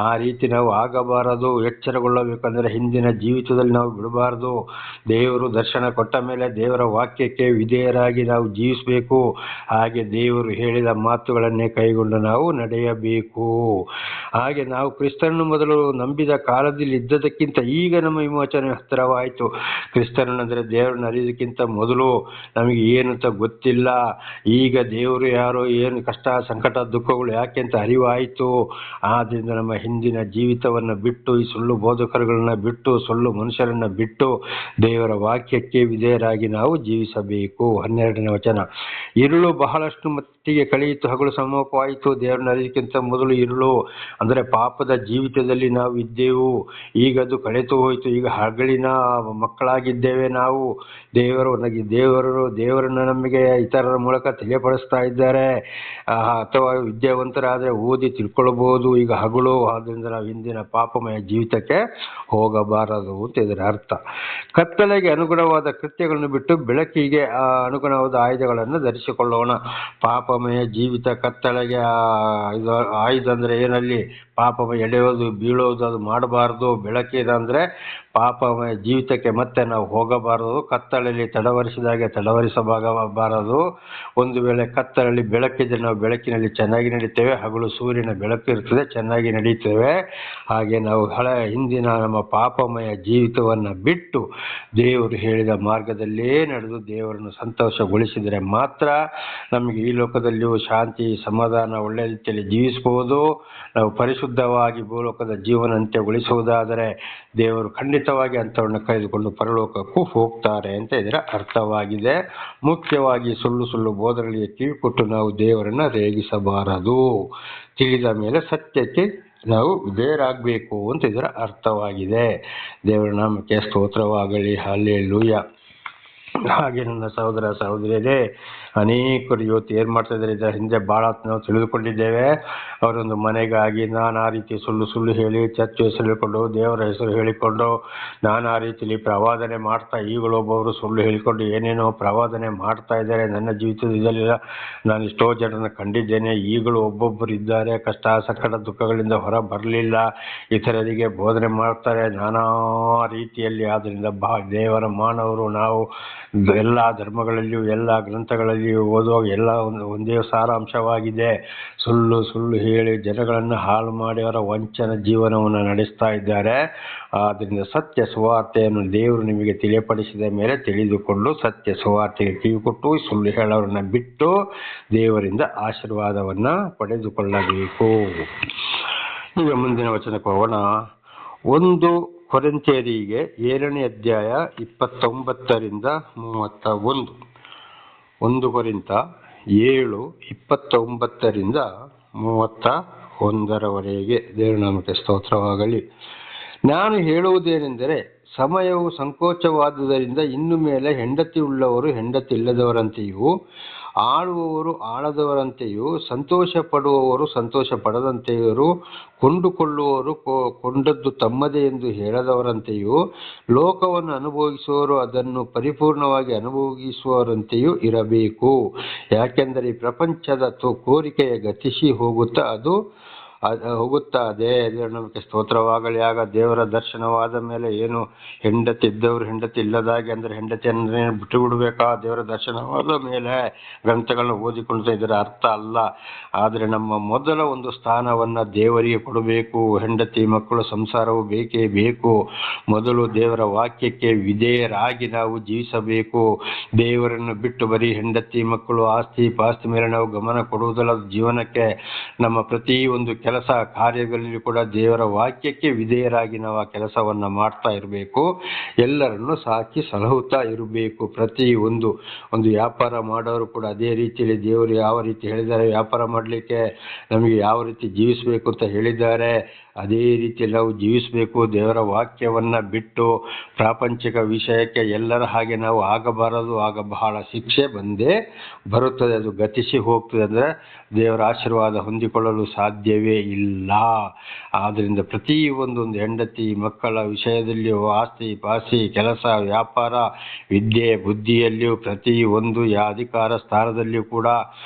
ಆ ರೀತಿ ನಾವು ಆಗಬಾರದು. ಎಚ್ಚರಗೊಳ್ಳಬೇಕಂದ್ರೆ ಹಿಂದಿನ ಜೀವಿತದಲ್ಲಿ ನಾವು ಬಿಡಬಾರದು. ದೇವರು ದರ್ಶನ ಕೊಟ್ಟ ಮೇಲೆ ದೇವರ ವಾಕ್ಯಕ್ಕೆ ವಿಧೇಯರಾಗಿ ನಾವು ಜೀವಿಸಬೇಕು. ಹಾಗೆ ದೇವರು ಹೇಳಿದ ಮಾತುಗಳನ್ನೇ ಕೈಗೊಂಡು ನಾವು ನಡೆಯಬೇಕು. ಹಾಗೆ ನಾವು ಕ್ರಿಸ್ತನನ್ನು ಮೊದಲು ನಂಬಿದ ಕಾಲದಲ್ಲಿ ಇದ್ದದಕ್ಕಿಂತ ಈಗ ನಮ್ಮ ವಿಮೋಚನೆ ಹತ್ತಿರವಾಯಿತು. ಕ್ರಿಸ್ತನಂದರೆ ದೇವರನ್ನು ಅರಿಯೋದಕ್ಕಿಂತ ಮೊದಲು ನಮಗೆ ಏನು ಅಂತ ಗೊತ್ತಿಲ್ಲ. ಈಗ ದೇವರು ಯಾರು, ಏನು ಕಷ್ಟ, ಸಂಕಟ, ದುಃಖಗಳು ಯಾಕೆ ಅಂತ ಅರಿವಾಯಿತು. ಆದ್ದರಿಂದ ನಮ್ಮ ಹಿಂದಿನ ಜೀವಿತವನ್ನು ಬಿಟ್ಟು, ಈ ಸುಳ್ಳು ಬೋಧಕರುಗಳನ್ನ ಬಿಟ್ಟು, ಸುಳ್ಳು ಮನುಷ್ಯರನ್ನ ಬಿಟ್ಟು ದೇವರ ವಾಕ್ಯಕ್ಕೆ ವಿಧೇಯರಾಗಿ ನಾವು ಜೀವಿಸಬೇಕು. 12ನೇ ವಚನ. ഇരുಳು ಬಹಳಷ್ಟು ಮಟ್ಟಿಗೆ ಕಳೆಯಿತು, ಹಗಲು ಸಮೀಪವಾಯಿತು. ದೇವರನ್ನ ಅರಿಯೋದಕ್ಕಿಂತ ಮೊದಲು ഇരുಳು ಅಂದರೆ ಪಾಪದ ಜೀವಿತದಲ್ಲಿ ನಾವು ಇದ್ದೆವು. ಈಗ ಅದು ಕಳೆತು ಹೋಯಿತು. ಈಗ ಹಗಲಿನ ಮಕ್ಕಳಾಗಿದ್ದೇವೆ ನಾವು. ದೇವರನ್ನು ನಮಗೆ ಇತರರ ಮೂಲಕ ತಿಳಿಯಪಡಿಸ್ತಾ ಇದ್ದಾರೆ. ಅಥವಾ ವಿದ್ಯಾವಂತರಾದರೆ ಓದಿ ತಿಳ್ಕೊಳ್ಬಹುದು. ಈಗ ಹಗಲು. ಆದ್ದರಿಂದ ನಾವು ಹಿಂದಿನ ಪಾಪಮಯ ಜೀವಿತಕ್ಕೆ ಹೋಗಬಾರದು ಅಂತ ಇದರ ಅರ್ಥ. ಕತ್ತಲೆಗೆ ಅನುಗುಣವಾದ ಕೃತ್ಯಗಳನ್ನು ಬಿಟ್ಟು ಬೆಳಕಿಗೆ ಅನುಗುಣವಾದ ಆಯುಧಗಳನ್ನು ಧರಿಸಿಕೊಳ್ಳೋಣ. ಪಾಪಮಯ ಜೀವಿತ ಕತ್ತಲೆಗೆ ಆಯುಧ ಅಂದರೆ ಏನಲ್ಲಿ ಪಾಪಮಯ ಎಳೆಯೋದು, ಬೀಳೋದು, ಅದು ಮಾಡಬಾರ್ದು. ಬೆಳಕಿದಂದರೆ ಪಾಪಮಯ ಜೀವಿತಕ್ಕೆ ಮತ್ತೆ ನಾವು ಹೋಗಬಾರದು. ಕತ್ತಲಲ್ಲಿ ತಡವರಿಸಿದಾಗೆ ತಡವರಿಸಬಾರದು. ಒಂದು ವೇಳೆ ಕತ್ತಲಲ್ಲಿ ಬೆಳಕಿದ್ರೆ ನಾವು ಬೆಳಕಿನಲ್ಲಿ ಚೆನ್ನಾಗಿ ನಡೀತೇವೆ. ಹಗಲು ಸೂರ್ಯನ ಬೆಳಕು ಇರ್ತದೆ, ಚೆನ್ನಾಗಿ ನಡೀತೇವೆ. ಹಾಗೆ ನಾವು ಹಿಂದಿನ ನಮ್ಮ ಪಾಪಮಯ ಜೀವಿತವನ್ನು ಬಿಟ್ಟು ದೇವರು ಹೇಳಿದ ಮಾರ್ಗದಲ್ಲೇ ನಡೆದು ದೇವರನ್ನು ಸಂತೋಷಗೊಳಿಸಿದರೆ ಮಾತ್ರ ನಮಗೆ ಈ ಲೋಕದಲ್ಲಿಯೂ ಶಾಂತಿ, ಸಮಾಧಾನ, ಒಳ್ಳೆಯ ರೀತಿಯಲ್ಲಿ ಜೀವಿಸಬಹುದು. ನಾವು ಪರಿಶುದ್ಧವಾಗಿ ಭೂಲೋಕದ ಜೀವನ ಅಂತ್ಯಗೊಳಿಸುವುದಾದರೆ ದೇವರು ಖಂಡಿತವಾಗಿ ಅಂಥವ್ರನ್ನ ಕರೆದುಕೊಂಡು ಪರಲೋಕಕ್ಕೂ ಹೋಗ್ತಾರೆ ಅಂತ ಇದರ ಅರ್ಥವಾಗಿದೆ. ಮುಖ್ಯವಾಗಿ ಸುಳ್ಳು ಬೋಧನೆಗಳಿಗೆ ಕಿವಿಕೊಟ್ಟು ನಾವು ದೇವರನ್ನು ರೇಗಿಸಬಾರದು. ತಿಳಿದ ಮೇಲೆ ಸತ್ಯಕ್ಕೆ ನಾವು ವಿಧೇಯರಾಗಬೇಕು ಅಂತ ಇದರ ಅರ್ಥವಾಗಿದೆ. ದೇವರ ನಾಮಕ್ಕೆ ಸ್ತೋತ್ರವಾಗಲಿ. ಹಲ್ಲೆಲೂಯಾ. ಹಾಗೆ ನನ್ನ ಸಹೋದರ ಸಹೋದರಿಯರೇ, ಅನೇಕರು ಇವತ್ತು ಏನು ಮಾಡ್ತಾ ಇದ್ದಾರೆ, ಇದರ ಹಿಂದೆ ಭಾಳ ನಾವು ತಿಳಿದುಕೊಂಡಿದ್ದೇವೆ. ಅವರೊಂದು ಮನೆಗಾಗಿ ನಾನಾ ರೀತಿ ಸುಳ್ಳು ಹೇಳಿ ಚರ್ಚ್ ಹೆಸರು ಹೇಳಿಕೊಂಡು, ದೇವರ ಹೆಸರು ಹೇಳಿಕೊಂಡು, ನಾನಾ ರೀತಿಯಲ್ಲಿ ಪ್ರವಾದನೆ ಮಾಡ್ತಾ, ಈಗಲೂ ಒಬ್ಬೊಬ್ಬರು ಸುಳ್ಳು ಹೇಳಿಕೊಂಡು ಏನೇನೋ ಪ್ರವಾದನೆ ಮಾಡ್ತಾ ಇದ್ದಾರೆ. ನನ್ನ ಜೀವಿತದಲ್ಲಿ ನಾನು ಎಷ್ಟೋ ಜನರನ್ನು ಕಂಡಿದ್ದೇನೆ. ಈಗಲೂ ಒಬ್ಬೊಬ್ಬರು ಇದ್ದಾರೆ, ಕಷ್ಟ ಸಂಕಟ ದುಃಖಗಳಿಂದ ಹೊರ ಬರಲಿಲ್ಲ, ಇತರರಿಗೆ ಬೋಧನೆ ಮಾಡ್ತಾರೆ ನಾನಾ ರೀತಿಯಲ್ಲಿ. ಆದ್ದರಿಂದ ದೇವರ ಮಾನವರು ನಾವು ಎಲ್ಲ ಧರ್ಮಗಳಲ್ಲಿಯೂ ಎಲ್ಲ ಗ್ರಂಥಗಳಲ್ಲಿಯೂ ಓದುವಾಗ ಎಲ್ಲ ಒಂದೇ ಸಾರಾಂಶವಾಗಿದೆ. ಸುಳ್ಳು ಹೇಳಿ ಜನಗಳನ್ನು ಹಾಳು ಮಾಡಿ ಅವರ ವಂಚನ ಜೀವನವನ್ನು ನಡೆಸ್ತಾ ಇದ್ದಾರೆ. ಆದ್ದರಿಂದ ಸತ್ಯ ಸುವಾರ್ತೆಯನ್ನು ದೇವರು ನಿಮಗೆ ತಿಳಿಯಪಡಿಸಿದ ಮೇಲೆ ತಿಳಿದುಕೊಂಡು ಸತ್ಯ ಸುವಾರ್ತೆಗೆ ಕಿವಿಕೊಟ್ಟು ಸುಳ್ಳು ಹೇಳೋರನ್ನ ಬಿಟ್ಟು ದೇವರಿಂದ ಆಶೀರ್ವಾದವನ್ನು ಪಡೆದುಕೊಳ್ಳಬೇಕು. ಈಗ ಮುಂದಿನ ವಚನಕ್ಕೆ ಹೋಗೋಣ. 1 ಕೊರಿಂಥಿಯರಿಗೆ 7ನೇ ಅಧ್ಯಾಯ 29ರಿಂದ 31. 1 ಕೊರಿಂಥ 7, 29ರಿಂದ 31ರವರೆಗೆ. ದೇವನಾಮಕ್ಕೆ ಸ್ತೋತ್ರವಾಗಲಿ. ನಾನು ಹೇಳುವುದೇನೆಂದರೆ, ಸಮಯವು ಸಂಕೋಚವಾದುದರಿಂದ ಇನ್ನು ಮೇಲೆ ಹೆಂಡತಿ ಉಳ್ಳವರು ಹೆಂಡತಿ ಇಲ್ಲದವರಂತೆಯೂ, ಆಳುವವರು ಆಳದವರಂತೆಯೂ, ಸಂತೋಷ ಪಡುವವರು ಸಂತೋಷ ಪಡದಂತೆಯೂ, ಕೊಂಡುಕೊಳ್ಳುವವರು ಕೊಂಡದ್ದು ತಮ್ಮದೇ ಎಂದು ಹೇಳದವರಂತೆಯೂ, ಲೋಕವನ್ನು ಅನುಭವಿಸುವವರು ಅದನ್ನು ಪರಿಪೂರ್ಣವಾಗಿ ಅನುಭವಿಸುವವರಂತೆಯೂ ಇರಬೇಕು. ಯಾಕೆಂದರೆ ಈ ಪ್ರಪಂಚದ ಕೋರಿಕೆಯ ಗತಿಸಿ ಹೋಗುತ್ತದೆ. ದೇವರ ನಮಗೆ ಸ್ತೋತ್ರವಾಗಲಿ. ಆಗ ದೇವರ ದರ್ಶನವಾದ ಮೇಲೆ ಏನು ಹೆಂಡತಿ ಇದ್ದವರು ಹೆಂಡತಿ ಇಲ್ಲದಾಗಿ, ಅಂದರೆ ಹೆಂಡತಿಯನ್ನು ಬಿಟ್ಟು ಬಿಡಬೇಕಾ? ದೇವರ ದರ್ಶನವಾದ ಮೇಲೆ ಗ್ರಂಥಗಳನ್ನು ಓದಿಕೊಂಡು ಇದರ ಅರ್ಥ ಅಲ್ಲ. ಆದರೆ ನಮ್ಮ ಮೊದಲ ಒಂದು ಸ್ಥಾನವನ್ನು ದೇವರಿಗೆ ಕೊಡಬೇಕು. ಹೆಂಡತಿ ಮಕ್ಕಳು ಸಂಸಾರವು ಬೇಕೇ ಬೇಕು. ಮೊದಲು ದೇವರ ವಾಕ್ಯಕ್ಕೆ ವಿಧೇಯರಾಗಿ ನಾವು ಜೀವಿಸಬೇಕು. ದೇವರನ್ನು ಬಿಟ್ಟು ಬರೀ ಹೆಂಡತಿ ಮಕ್ಕಳು ಆಸ್ತಿ ಪಾಸ್ತಿ ಮೇಲೆ ನಾವು ಗಮನ ಕೊಡುವುದಲ್ಲ. ಜೀವನಕ್ಕೆ ನಮ್ಮ ಪ್ರತಿ ಒಂದು ಕೆಲಸ ಕಾರ್ಯಗಳಲ್ಲಿ ಕೂಡ ದೇವರ ವಾಕ್ಯಕ್ಕೆ ವಿಧೇಯರಾಗಿ ನಾವು ಆ ಕೆಲಸವನ್ನು ಮಾಡ್ತಾ ಇರಬೇಕು. ಎಲ್ಲರನ್ನು ಸಾಕಿ ಸಲಹುತ್ತಾ ಇರಬೇಕು. ಪ್ರತಿ ಒಂದು ವ್ಯಾಪಾರ ಮಾಡೋರು ಕೂಡ ಅದೇ ರೀತಿಯಲ್ಲಿ ದೇವರು ಯಾವ ರೀತಿ ಹೇಳಿದ್ದಾರೆ, ವ್ಯಾಪಾರ ಮಾಡಲಿಕ್ಕೆ ನಮಗೆ ಯಾವ ರೀತಿ ಜೀವಿಸಬೇಕು ಅಂತ ಹೇಳಿದ್ದಾರೆ, ಅದೇ ರೀತಿಯಲ್ಲಿ ನಾವು ಜೀವಿಸಬೇಕು. ದೇವರ ವಾಕ್ಯವನ್ನು ಬಿಟ್ಟು ಪ್ರಾಪಂಚಿಕ ವಿಷಯಕ್ಕೆ ಎಲ್ಲರ ಹಾಗೆ ನಾವು ಆಗಬಾರದು. ಆಗ ಬಹಳ ಶಿಕ್ಷೆ ಬಂದೇ ಬರುತ್ತದೆ. ಅದು ಗತಿಸಿ ಹೋಗ್ತದೆ. ಅಂದರೆ ದೇವರ ಆಶೀರ್ವಾದ ಹೊಂದಿಕೊಳ್ಳಲು ಸಾಧ್ಯವೇ ಇಲ್ಲ. ಆದ್ದರಿಂದ ಪ್ರತಿ ಒಂದು ಹೆಂಡತಿ ಮಕ್ಕಳ ವಿಷಯದಲ್ಲಿಯೂ, ಆಸ್ತಿ ಪಾಸ್ತಿ ಕೆಲಸ ವ್ಯಾಪಾರ ವಿದ್ಯೆ ಬುದ್ಧಿಯಲ್ಲಿಯೂ, ಪ್ರತಿ ಒಂದು ಅಧಿಕಾರ ಸ್ಥಾನದಲ್ಲಿಯೂ ಕೂಡ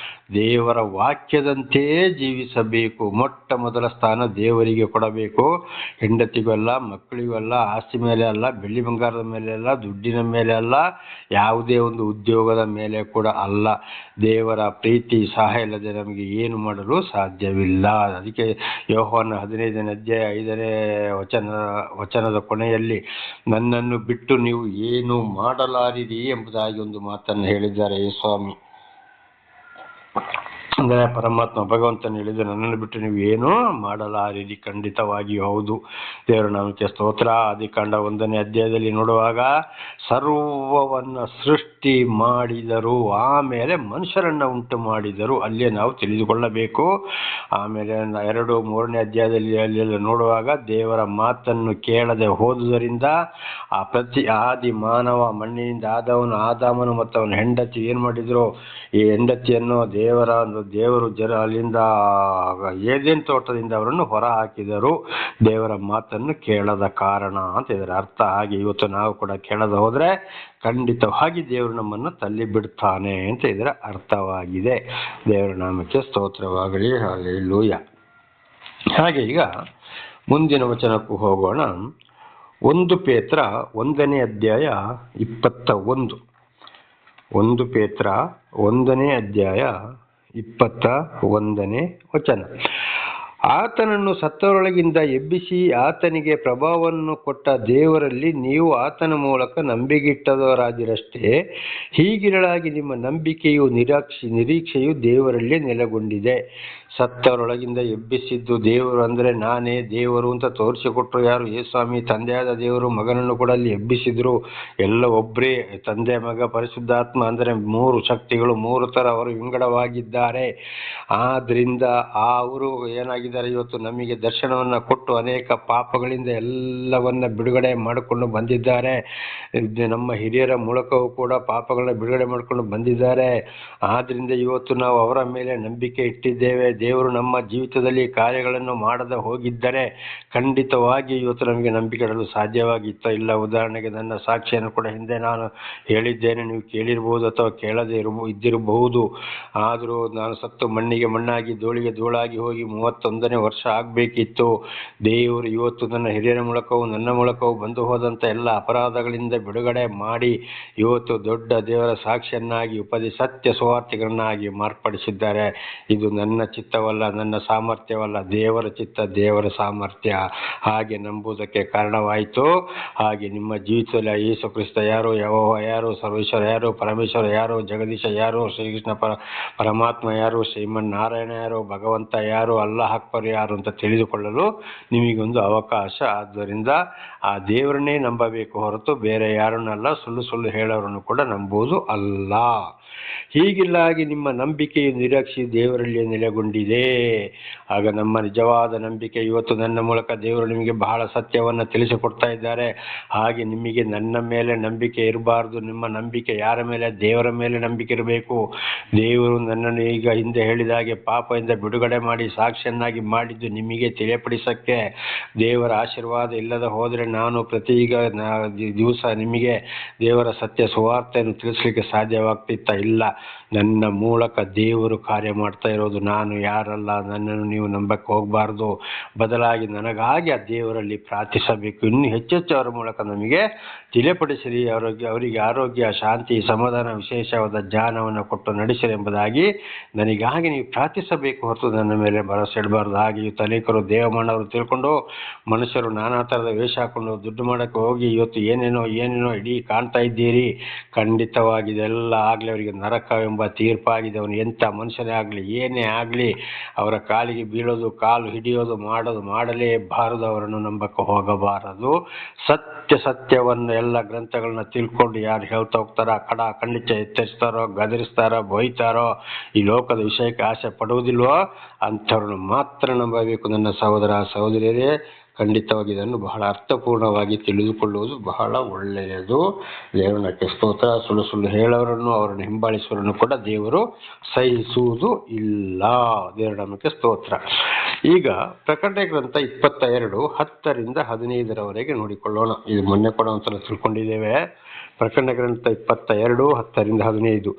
ದೇವರ ವಾಕ್ಯದಂತೆಯೇ ಜೀವಿಸಬೇಕು. ಮೊಟ್ಟ ಮೊದಲ ಸ್ಥಾನ ದೇವರಿಗೆ ಕೊಡಬೇಕು. ಹೆಂಡತಿಗೂ ಅಲ್ಲ, ಮಕ್ಕಳಿಗೂ ಅಲ್ಲ, ಆಸ್ತಿ ಮೇಲೆ ಅಲ್ಲ, ಬೆಳ್ಳಿ ಬಂಗಾರದ ಮೇಲೆ ಅಲ್ಲ, ದುಡ್ಡಿನ ಮೇಲೆ ಅಲ್ಲ, ಯಾವುದೇ ಒಂದು ಉದ್ಯೋಗದ ಮೇಲೆ ಕೂಡ ಅಲ್ಲ. ದೇವರ ಪ್ರೀತಿ ಸಹಾಯ ಇಲ್ಲದೆ ನಮಗೆ ಏನು ಮಾಡಲು ಸಾಧ್ಯವಿಲ್ಲ. ಅದಕ್ಕೆ ಯೋಹಾನ 15ನೇ ಅಧ್ಯಾಯ 5ನೇ ವಚನದ ಕೊನೆಯಲ್ಲಿ ನನ್ನನ್ನು ಬಿಟ್ಟು ನೀವು ಏನು ಮಾಡಲಾರಿರಿ ಎಂಬುದಾಗಿ ಒಂದು ಮಾತನ್ನು ಹೇಳಿದ್ದಾರೆ ಸ್ವಾಮಿ. ಅಂದರೆ ಪರಮಾತ್ಮ ಭಗವಂತನ ಹೇಳಿದ, ನನ್ನನ್ನು ಬಿಟ್ಟು ನೀವು ಏನೂ ಮಾಡಲಾರಿರಿ. ಖಂಡಿತವಾಗಿಯೂ ಹೌದು. ದೇವರ ನಾಮಕ್ಕೆ ಸ್ತೋತ್ರ. ಆದಿಕಾಂಡ 1ನೇ ಅಧ್ಯಾಯದಲ್ಲಿ ನೋಡುವಾಗ ಸರ್ವವನ್ನು ಸೃಷ್ಟಿ ಮಾಡಿದರು, ಆಮೇಲೆ ಮನುಷ್ಯರನ್ನು ಉಂಟು ಮಾಡಿದರು. ಅಲ್ಲೇ ನಾವು ತಿಳಿದುಕೊಳ್ಳಬೇಕು. ಆಮೇಲೆ 2, 3ನೇ ಅಧ್ಯಾಯದಲ್ಲಿ ಅಲ್ಲೆಲ್ಲ ನೋಡುವಾಗ ದೇವರ ಮಾತನ್ನು ಕೇಳದೆ ಹೋದುದರಿಂದ ಆ ಪ್ರತಿ ಆದಿ ಮಾನವ ಮಣ್ಣಿನಿಂದ ಆದಾಮನು ಮತ್ತು ಅವನ ಹೆಂಡತಿ ಏನು ಮಾಡಿದ್ರು, ಈ ಹೆಂಡತಿಯನ್ನು ದೇವರು ಅಲ್ಲಿಂದ ಏದೇನ್ ತೋಟದಿಂದ ಅವರನ್ನು ಹೊರ ಹಾಕಿದರು, ದೇವರ ಮಾತನ್ನು ಕೇಳದ ಕಾರಣ ಅಂತ ಇದರ ಅರ್ಥ. ಹಾಗೆ ಇವತ್ತು ನಾವು ಕೂಡ ಕೇಳದ ಹೋದ್ರೆ ಖಂಡಿತವಾಗಿ ದೇವರು ನಮ್ಮನ್ನು ತಳ್ಳಿ ಬಿಡ್ತಾನೆ ಅಂತ ಇದರ ಅರ್ಥವಾಗಿದೆ. ದೇವರ ನಾಮಕ್ಕೆ ಸ್ತೋತ್ರವಾಗಲಿ. ಹಲ್ಲೆಲೂಯಾ. ಹಾಗೆ ಈಗ ಮುಂದಿನ ವಚನಕ್ಕೂ ಹೋಗೋಣ. 1 ಪೇತ್ರ 1ನೇ ಅಧ್ಯಾಯ 21. 1 ಪೇತ್ರ 1ನೇ ಅಧ್ಯಾಯ 21ನೇ ವಚನ. ಆತನನ್ನು ಸತ್ತವರೊಳಗಿಂದ ಎಬ್ಬಿಸಿ ಆತನಿಗೆ ಪ್ರಭಾವವನ್ನು ಕೊಟ್ಟ ದೇವರಲ್ಲಿ ನೀವು ಆತನ ಮೂಲಕ ನಂಬಿಕೆಯಿಟ್ಟವರಾದಿರಷ್ಟೇ. ಹೀಗಿರಲಾಗಿ ನಿಮ್ಮ ನಂಬಿಕೆಯು ನಿರೀಕ್ಷೆಯು ದೇವರಲ್ಲೇ ನೆಲೆಗೊಂಡಿದೆ. ಸತ್ತವರೊಳಗಿಂದ ಎಬ್ಬಿಸಿದ್ದು ದೇವರು ಅಂದರೆ ನಾನೇ ದೇವರು ಅಂತ ತೋರಿಸಿಕೊಟ್ರು ಯಾರು? ಯೇಸ್ವಾಮಿ. ತಂದೆಯಾದ ದೇವರು ಮಗನನ್ನು ಕೂಡ ಅಲ್ಲಿ ಎಬ್ಬಿಸಿದ್ರು. ಎಲ್ಲ ಒಬ್ಬರೇ, ತಂದೆ, ಮಗ, ಪರಿಶುದ್ಧಾತ್ಮ. ಅಂದರೆ ಮೂರು ಶಕ್ತಿಗಳು, ಮೂರು ಥರ ಅವರು ವಿಂಗಡವಾಗಿದ್ದಾರೆ. ಆದ್ರಿಂದ ಅವರು ಏನಾಗಿದ್ದಾರೆ, ಇವತ್ತು ನಮಗೆ ದರ್ಶನವನ್ನು ಕೊಟ್ಟು ಅನೇಕ ಪಾಪಗಳಿಂದ ಎಲ್ಲವನ್ನ ಬಿಡುಗಡೆ ಮಾಡಿಕೊಂಡು ಬಂದಿದ್ದಾರೆ. ನಮ್ಮ ಹಿರಿಯರ ಮೂಲಕವೂ ಕೂಡ ಪಾಪಗಳನ್ನ ಬಿಡುಗಡೆ ಮಾಡಿಕೊಂಡು ಬಂದಿದ್ದಾರೆ. ಆದ್ರಿಂದ ಇವತ್ತು ನಾವು ಅವರ ಮೇಲೆ ನಂಬಿಕೆ ಇಟ್ಟಿದ್ದೇವೆ. ದೇವರು ನಮ್ಮ ಜೀವಿತದಲ್ಲಿ ಕಾರ್ಯಗಳನ್ನು ಮಾಡದೆ ಹೋಗಿದ್ದರೆ ಖಂಡಿತವಾಗಿ ಇವತ್ತು ನಮಗೆ ನಂಬಿಕೆ ಇಡಲು ಸಾಧ್ಯವಾಗಿತ್ತ ಇಲ್ಲ. ಉದಾಹರಣೆಗೆ ನನ್ನ ಸಾಕ್ಷಿಯನ್ನು ಕೂಡ ಹಿಂದೆ ನಾನು ಹೇಳಿದ್ದೇನೆ, ನೀವು ಕೇಳಿರ್ಬೋದು ಅಥವಾ ಕೇಳದೆ ಇದ್ದಿರಬಹುದು. ಆದರೂ ನಾನು ಸತ್ತು ಮಣ್ಣಿಗೆ ಮಣ್ಣಾಗಿ ಧೂಳಿಗೆ ಧೂಳಾಗಿ ಹೋಗಿ 31ನೇ ವರ್ಷ ಆಗಬೇಕಿತ್ತು. ದೇವರು ಇವತ್ತು ನನ್ನ ಹಿರಿಯರ ಮೂಲಕವೂ ನನ್ನ ಮೂಲಕವೂ ಬಂದು ಹೋದಂಥ ಎಲ್ಲ ಅಪರಾಧಗಳಿಂದ ಬಿಡುಗಡೆ ಮಾಡಿ ಇವತ್ತು ದೊಡ್ಡ ದೇವರ ಸಾಕ್ಷಿಯನ್ನಾಗಿ ಸತ್ಯ ಸುವಾರ್ತಿಗಳನ್ನಾಗಿ ಮಾರ್ಪಡಿಸಿದ್ದಾರೆ. ಇದು ನನ್ನ ಚಿತ್ತವಲ್ಲ, ನನ್ನ ಸಾಮರ್ಥ್ಯವಲ್ಲ, ದೇವರ ಚಿತ್ತ, ದೇವರ ಸಾಮರ್ಥ್ಯ. ಹಾಗೆ ನಂಬುವುದಕ್ಕೆ ಕಾರಣವಾಯಿತು. ಹಾಗೆ ನಿಮ್ಮ ಜೀವಿತದಲ್ಲಿ ಯೇಸು ಕ್ರಿಸ್ತ ಯಾರು, ಯೆಹೋವ ಯಾರು, ಸರ್ವೇಶ್ವರ ಯಾರು, ಪರಮೇಶ್ವರ ಯಾರು, ಜಗದೀಶ ಯಾರು, ಶ್ರೀಕೃಷ್ಣ ಪರಮಾತ್ಮ ಯಾರು, ಶ್ರೀಮನ್ ನಾರಾಯಣ ಯಾರು, ಭಗವಂತ ಯಾರು, ಅಲ್ಲಾಹ್ ಅಕ್ಬರ್ ಯಾರು ಅಂತ ತಿಳಿದುಕೊಳ್ಳಲು ನಿಮಗೊಂದು ಅವಕಾಶ. ಆದ್ದರಿಂದ ಆ ದೇವರನ್ನೇ ನಂಬಬೇಕು ಹೊರತು ಬೇರೆ ಯಾರನ್ನಲ್ಲ. ಸುಳ್ಳು ಹೇಳೋರನ್ನು ಕೂಡ ನಂಬುವುದು ಅಲ್ಲ. ಹೀಗಿಲ್ಲಾಗಿ ನಿಮ್ಮ ನಂಬಿಕೆಯು ನಿರೀಕ್ಷೆ ದೇವರಲ್ಲಿ ನೆಲೆಗೊಂಡಿದೆ. ಆಗ ನಮ್ಮ ನಿಜವಾದ ನಂಬಿಕೆ ಇವತ್ತು ನನ್ನ ಮೂಲಕ ದೇವರು ನಿಮಗೆ ಬಹಳ ಸತ್ಯವನ್ನು ತಿಳಿಸಿಕೊಡ್ತಾ ಇದ್ದಾರೆ. ಹಾಗೆ ನಿಮಗೆ ನನ್ನ ಮೇಲೆ ನಂಬಿಕೆ ಇರಬಾರ್ದು. ನಿಮ್ಮ ನಂಬಿಕೆ ಯಾರ ಮೇಲೆ? ದೇವರ ಮೇಲೆ ನಂಬಿಕೆ ಇರಬೇಕು. ದೇವರು ನನ್ನನ್ನು ಈಗ ಹಿಂದೆ ಹೇಳಿದ ಹಾಗೆ ಪಾಪದಿಂದ ಬಿಡುಗಡೆ ಮಾಡಿ ಸಾಕ್ಷಿಯನ್ನಾಗಿ ಮಾಡಿದ್ದು ನಿಮಗೆ ತಿಳಿಯಪಡಿಸಕ್ಕೆ. ದೇವರ ಆಶೀರ್ವಾದ ಇಲ್ಲದೆ ಹೋದರೆ ನಾನು ಪ್ರತಿ ದಿವಸ ನಿಮಗೆ ದೇವರ ಸತ್ಯ ಸುವಾರ್ತೆಯನ್ನು ತಿಳಿಸ್ಲಿಕ್ಕೆ ಸಾಧ್ಯವಾಗ್ತಿತ್ತ? ಇಲ್ಲ. ನನ್ನ ಮೂಲಕ ದೇವರು ಕಾರ್ಯ ಮಾಡ್ತಾ ಇರೋದು. ನಾನು ಯಾರಲ್ಲ. ನನ್ನನ್ನು ನೀವು ನಂಬಕ್ಕೆ ಹೋಗಬಾರ್ದು. ಬದಲಾಗಿ ನನಗಾಗಿ ಆ ದೇವರಲ್ಲಿ ಪ್ರಾರ್ಥಿಸಬೇಕು. ಇನ್ನು ಹೆಚ್ಚೆಚ್ಚು ಅವರ ಮೂಲಕ ನಮಗೆ ತಿಳಿಯಪಡಿಸಿರಿ. ಅವರಿಗೆ ಆರೋಗ್ಯ, ಶಾಂತಿ, ಸಮಾಧಾನ, ವಿಶೇಷವಾದ ಜ್ಞಾನವನ್ನು ಕೊಟ್ಟು ನಡೆಸಿರಿ ಎಂಬುದಾಗಿ ನನಗಾಗಿ ನೀವು ಪ್ರಾರ್ಥಿಸಬೇಕು ಹೊರತು ನನ್ನ ಮೇಲೆ ಭರವಸೆ ಇಡಬಾರ್ದು. ಹಾಗೆ ಇವತ್ತು ಅನೇಕರು ದೇವಮಾನವರು ತಿಳ್ಕೊಂಡು ಮನುಷ್ಯರು ನಾನಾ ಥರದ ವೇಷ ಹಾಕೊಂಡು ದುಡ್ಡು ಮಾಡೋಕ್ಕೆ ಹೋಗಿ ಇವತ್ತು ಏನೇನೋ ಇಡೀ ಕಾಣ್ತಾ ಇದ್ದೀರಿ. ಖಂಡಿತವಾಗಿ ಇದೆಲ್ಲ ಆಗಲಿ ಅವರಿಗೆ ನರಕವೆಂಬ ತೀರ್ಪಾಗಿದೆ. ಅವನು ಎಂಥ ಮನುಷ್ಯನೇ ಆಗಲಿ, ಏನೇ ಆಗಲಿ, ಅವರ ಕಾಲಿಗೆ ಬೀಳೋದು, ಕಾಲು ಹಿಡಿಯೋದು ಮಾಡಲೇಬಾರದು. ಅವರನ್ನು ನಂಬಕ್ಕೆ ಹೋಗಬಾರದು. ಸತ್ಯವನ್ನು ಎಲ್ಲ ಗ್ರಂಥಗಳನ್ನ ತಿಳ್ಕೊಂಡು ಯಾರು ಹೇಳ್ತಾ ಹೋಗ್ತಾರೋ, ಖಂಡಿತ ಎತ್ತರಿಸ್ತಾರೋ, ಗದರಿಸ್ತಾರೋ, ಬೊಯ್ತಾರೋ, ಈ ಲೋಕದ ವಿಷಯಕ್ಕೆ ಆಸೆ ಪಡುವುದಿಲ್ವೋ ಅಂಥವ್ರನ್ನು ಮಾತ್ರ ನಂಬಬೇಕು. ನನ್ನ ಸಹೋದರ ಸಹೋದರಿಯರೇ, ಖಂಡಿತವಾಗಿ ಇದನ್ನು ಬಹಳ ಅರ್ಥಪೂರ್ಣವಾಗಿ ತಿಳಿದುಕೊಳ್ಳುವುದು ಬಹಳ ಒಳ್ಳೆಯದು. ದೇವರಕ್ಕೆ ಸ್ತೋತ್ರ. ಸುಳ್ಳು ಹೇಳೋರನ್ನು, ಅವರನ್ನು ಹಿಂಬಾಲಿಸುವವರನ್ನು ಕೂಡ ದೇವರು ಸಹಿಸುವುದು ಇಲ್ಲ. ದೇವರ ನಾಮಕ್ಕೆ ಸ್ತೋತ್ರ. ಈಗ ಪ್ರಕಟಣೆ ಗ್ರಂಥ 22 10-15 ನೋಡಿಕೊಳ್ಳೋಣ. ಇದು ಮೊನ್ನೆ ಕೂಡ ಒಂದ್ಸಲ ತಿಳ್ಕೊಂಡಿದ್ದೇವೆ. ಪ್ರಕಟಣೆ ಗ್ರಂಥ 22 10-15.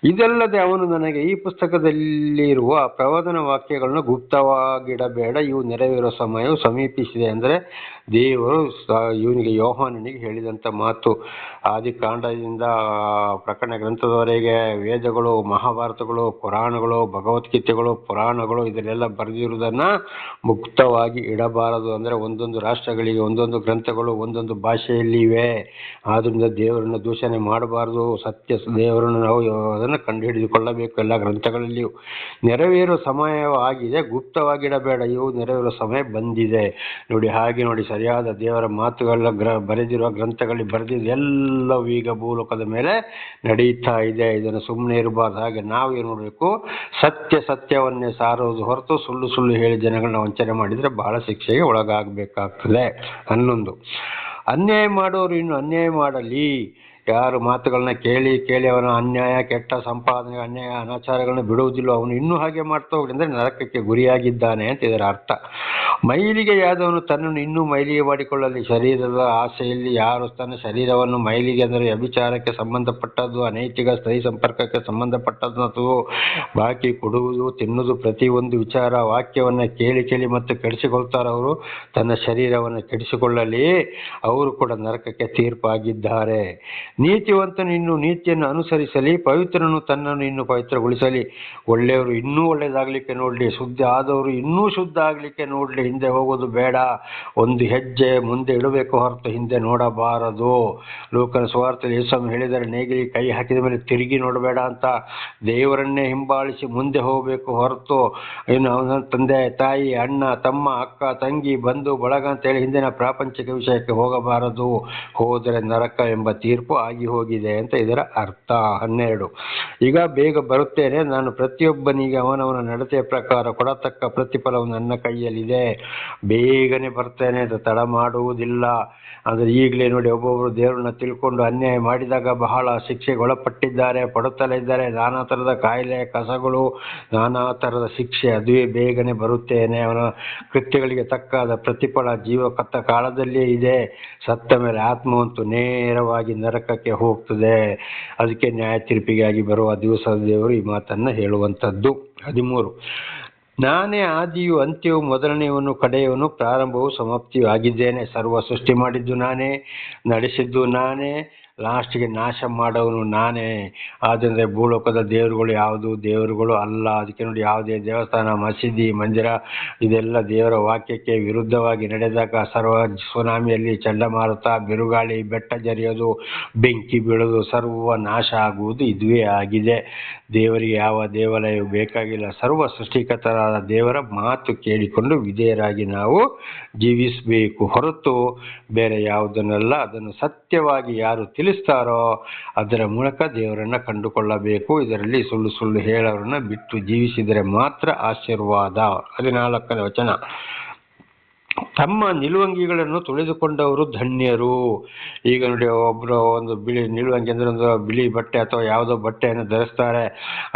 ಇದಲ್ಲದೆ ಅವನು ನನಗೆ ಈ ಪುಸ್ತಕದಲ್ಲಿರುವ ಪ್ರವಾದನ ವಾಕ್ಯಗಳನ್ನು ಗುಪ್ತವಾಗಿಡಬೇಡ, ಇವು ನೆರವೇರುವ ಸಮಯವು ಸಮೀಪಿಸಿದೆ. ಅಂದರೆ ದೇವರು ಇವನಿಗೆ ಯೋಹಾನನಿಗೆ ಹೇಳಿದಂಥ ಮಾತು. ಆದಿಕಾಂಡದಿಂದ ಪ್ರಕಟಣೆ ಗ್ರಂಥದವರೆಗೆ ವೇದಗಳು, ಮಹಾಭಾರತಗಳು, ಪುರಾಣಗಳು, ಭಗವದ್ಗೀತೆಗಳು, ಪುರಾಣಗಳು ಇದನ್ನೆಲ್ಲ ಬರೆದಿರುವುದನ್ನು ಮುಕ್ತವಾಗಿ ಇಡಬಾರದು. ಅಂದರೆ ಒಂದೊಂದು ರಾಷ್ಟ್ರಗಳಿಗೆ ಒಂದೊಂದು ಗ್ರಂಥಗಳು ಒಂದೊಂದು ಭಾಷೆಯಲ್ಲಿ ಇವೆ. ಆದ್ದರಿಂದ ದೇವರನ್ನು ದೂಷಣೆ ಮಾಡಬಾರ್ದು. ಸತ್ಯ ದೇವರನ್ನು ನಾವು ಅದನ್ನು ಕಂಡುಹಿಡಿದುಕೊಳ್ಳಬೇಕು. ಎಲ್ಲ ಗ್ರಂಥಗಳಲ್ಲಿಯೂ ನೆರವೇರುವ ಸಮಯವಾಗಿದೆ, ಗುಪ್ತವಾಗಿಡಬೇಡ, ಇವು ನೆರವೇರುವ ಸಮಯ ಬಂದಿದೆ. ನೋಡಿ ಸರಿಯಾದ ದೇವರ ಮಾತುಗಳ ಬರೆದಿರುವ ಗ್ರಂಥಗಳಲ್ಲಿ ಬರೆದಿದ್ದು ಎಲ್ಲವೂ ಈಗ ಭೂಲೋಕದ ಮೇಲೆ ನಡೀತಾ ಇದೆ. ಇದನ್ನು ಸುಮ್ಮನೆ ಇರಬಾರ್ದು. ಹಾಗೆ ನಾವು ಏನು ಮಾಡಬೇಕು? ಸತ್ಯವನ್ನೇ ಸಾರುವುದು ಹೊರತು ಸುಳ್ಳು ಹೇಳಿ ಜನಗಳನ್ನ ವಂಚನೆ ಮಾಡಿದರೆ ಬಹಳ ಶಿಕ್ಷೆಗೆ ಒಳಗಾಗಬೇಕಾಗ್ತದೆ. 11 ಅನ್ಯಾಯ ಮಾಡೋರು ಇನ್ನು ಅನ್ಯಾಯ ಮಾಡಲಿ. ಯಾರು ಮಾತುಗಳನ್ನ ಕೇಳಿ ಅವನ ಅನ್ಯಾಯ, ಕೆಟ್ಟ ಸಂಪಾದನೆ, ಅನ್ಯಾಯ, ಅನಾಚಾರಗಳನ್ನ ಬಿಡುವುದಿಲ್ಲ, ಅವನು ಇನ್ನೂ ಹಾಗೆ ಮಾಡ್ತಾ ಹೋಗಿ ಅಂದರೆ ನರಕಕ್ಕೆ ಗುರಿಯಾಗಿದ್ದಾನೆ ಅಂತ ಇದರ ಅರ್ಥ. ಮೈಲಿಗೆಯಾದವನು ತನ್ನನ್ನು ಇನ್ನೂ ಮೈಲಿಗೆ ಮಾಡಿಕೊಳ್ಳಲಿ. ಶರೀರದ ಆಸೆಯಲ್ಲಿ ಯಾರು ತನ್ನ ಶರೀರವನ್ನು ಮೈಲಿಗೆ, ಅಂದರೆ ವ್ಯಭಿಚಾರಕ್ಕೆ ಸಂಬಂಧಪಟ್ಟದ್ದು, ಅನೈತಿಕ ಸ್ತ್ರೀ ಸಂಪರ್ಕಕ್ಕೆ ಸಂಬಂಧಪಟ್ಟದ್ದು ಅಥವಾ ಬಾಕಿ ಕೊಡುವುದು, ತಿನ್ನುವುದು, ಪ್ರತಿಯೊಂದು ವಿಚಾರ ವಾಕ್ಯವನ್ನು ಕೇಳಿ ಮತ್ತು ಕೆಡಿಸಿಕೊಳ್ತಾರವರು ತನ್ನ ಶರೀರವನ್ನು ಕೆಡಿಸಿಕೊಳ್ಳಲಿ. ಅವರು ಕೂಡ ನರಕಕ್ಕೆ ತೀರ್ಪಾಗಿದ್ದಾರೆ. ನೀತಿವಂತನು ಇನ್ನು ನೀತಿಯನ್ನು ಅನುಸರಿಸಲಿ, ಪವಿತ್ರನು ತನ್ನನ್ನು ಇನ್ನು ಪವಿತ್ರಗೊಳಿಸಲಿ. ಒಳ್ಳೆಯವರು ಇನ್ನೂ ಒಳ್ಳೆಯದಾಗಲಿಕ್ಕೆ ನೋಡಲಿ, ಶುದ್ಧ ಆದವರು ಇನ್ನೂ ಶುದ್ಧ ಆಗಲಿಕ್ಕೆ ನೋಡಲಿ. ಹಿಂದೆ ಹೋಗೋದು ಬೇಡ, ಒಂದು ಹೆಜ್ಜೆ ಮುಂದೆ ಇಡಬೇಕು ಹೊರತು ಹಿಂದೆ ನೋಡಬಾರದು. ಲೂಕನ ಸುವಾರ್ತೆಯಲ್ಲಿ ಯೇಸು ಹೇಳಿದರೆ, ನೇಗಿಲಿಗೆ ಕೈ ಹಾಕಿದ ಮೇಲೆ ತಿರುಗಿ ನೋಡಬೇಡ ಅಂತ. ದೇವರನ್ನೇ ಹಿಂಬಾಲಿಸಿ ಮುಂದೆ ಹೋಗಬೇಕು ಹೊರತು ಇನ್ನು ಅವನ ತಂದೆ ತಾಯಿ ಅಣ್ಣ ತಮ್ಮ ಅಕ್ಕ ತಂಗಿ ಬಂಧು ಬಳಗ ಅಂತೇಳಿ ಹಿಂದಿನ ಪ್ರಾಪಂಚಿಕ ವಿಷಯಕ್ಕೆ ಹೋಗಬಾರದು. ಹೋದರೆ ನರಕ ಎಂಬ ತೀರ್ಪು ಆಗಿ ಹೋಗಿದೆ ಅಂತ ಇದರ ಅರ್ಥ. 12, ಈಗ ಬೇಗ ಬರುತ್ತೇನೆ, ನಾನು ಪ್ರತಿಯೊಬ್ಬನಿಗೆ ಅವನವನ ನಡತೆಯ ಪ್ರಕಾರ ಕೊಡತಕ್ಕ ಪ್ರತಿಫಲವು ನನ್ನ ಕೈಯಲ್ಲಿದೆ. ಬೇಗನೆ ಬರ್ತೇನೆ ಅಂತ ತಡ ಮಾಡುವುದಿಲ್ಲ. ಅಂದರೆ ಈಗಲೇ ನೋಡಿ, ಒಬ್ಬೊಬ್ಬರು ದೇವರನ್ನ ತಿಳ್ಕೊಂಡು ಅನ್ಯಾಯ ಮಾಡಿದಾಗ ಬಹಳ ಶಿಕ್ಷೆಗೆ ಒಳಪಟ್ಟಿದ್ದಾರೆ, ಪಡುತ್ತಲೇ ಇದ್ದಾರೆ. ನಾನಾ ಥರದ ಕಾಯಿಲೆ ಕಸಗಳು, ನಾನಾ ಥರದ ಶಿಕ್ಷೆ. ಅದುವೇ ಬೇಗನೆ ಬರುತ್ತೇನೆ, ಅವನ ಕೃತ್ಯಗಳಿಗೆ ತಕ್ಕಾದ ಪ್ರತಿಫಲ ಜೀವ ಕತ್ತ ಕಾಲದಲ್ಲಿಯೇ ಇದೆ. ಸತ್ತ ಮೇಲೆ ಆತ್ಮವಂತೂ ನೇರವಾಗಿ ನರಕಕ್ಕೆ ಹೋಗ್ತದೆ. ಅದಕ್ಕೆ ನ್ಯಾಯ ತೀರ್ಪಿಗಾಗಿ ಬರುವ ದಿವಸದ ದೇವರು ಈ ಮಾತನ್ನು ಹೇಳುವಂಥದ್ದು. 13, ನಾನೇ ಆದಿಯು ಅಂತ್ಯವು, ಮೊದಲನೆಯವನು ಕಡೆಯವನು, ಪ್ರಾರಂಭವು ಸಮಾಪ್ತಿಯು ಆಗಿದ್ದೇನೆ. ಸರ್ವ ಸೃಷ್ಟಿ ಮಾಡಿದ್ದು ನಾನೇ, ನಡೆಸಿದ್ದು ನಾನೇ, ಲಾಸ್ಟ್ಗೆ ನಾಶ ಮಾಡೋನು ನಾನೇ. ಆದ್ದರಿಂದ ಭೂಲೋಕದ ದೇವರುಗಳು ಯಾವುದು ದೇವರುಗಳು ಅಲ್ಲ. ಅದಕ್ಕೆ ನೋಡಿ, ಯಾವುದೇ ದೇವಸ್ಥಾನ ಮಸೀದಿ ಮಂದಿರ ಇದೆಲ್ಲ ದೇವರ ವಾಕ್ಯಕ್ಕೆ ವಿರುದ್ಧವಾಗಿ ನಡೆದಾಗ ಸರ್ವ ಸುನಾಮಿಯಲ್ಲಿ ಚಂಡಮಾರುತ, ಬಿರುಗಾಳಿ, ಬೆಟ್ಟ ಜರಿಯೋದು, ಬೆಂಕಿ ಬೀಳೋದು, ಸರ್ವ ನಾಶ ಆಗುವುದು ಇದುವೇ ಆಗಿದೆ. ದೇವರಿಗೆ ಯಾವ ದೇವಾಲಯವು ಬೇಕಾಗಿಲ್ಲ. ಸರ್ವ ಸೃಷ್ಟಿಕರ್ತರಾದ ದೇವರ ಮಾತು ಕೇಳಿಕೊಂಡು ವಿಧೇಯರಾಗಿ ನಾವು ಜೀವಿಸಬೇಕು ಹೊರತು ಬೇರೆ ಯಾವುದನ್ನೆಲ್ಲ. ಅದನ್ನು ಸತ್ಯವಾಗಿ ಯಾರು ತಿಳಿಸ್ತಾರೋ ಅದರ ಮೂಲಕ ದೇವರನ್ನ ಕಂಡುಕೊಳ್ಳಬೇಕು. ಇದರಲ್ಲಿ ಸುಳ್ಳು ಸುಳ್ಳು ಹೇಳೋರನ್ನ ಬಿಟ್ಟು ಜೀವಿಸಿದರೆ ಮಾತ್ರ ಆಶೀರ್ವಾದ. 14ನೇ ವಚನ, ತಮ್ಮ ನಿಲುವಂಗಿಗಳನ್ನು ತುಳಿದುಕೊಂಡವರು ಧನ್ಯರು. ಈಗ ನೋಡಿ, ಒಬ್ಬರು ಒಂದು ಬಿಳಿ ನಿಲುವಂಗಿ ಅಂದರೆ ಒಂದು ಬಿಳಿ ಬಟ್ಟೆ ಅಥವಾ ಯಾವುದೋ ಬಟ್ಟೆಯನ್ನು ಧರಿಸ್ತಾರೆ.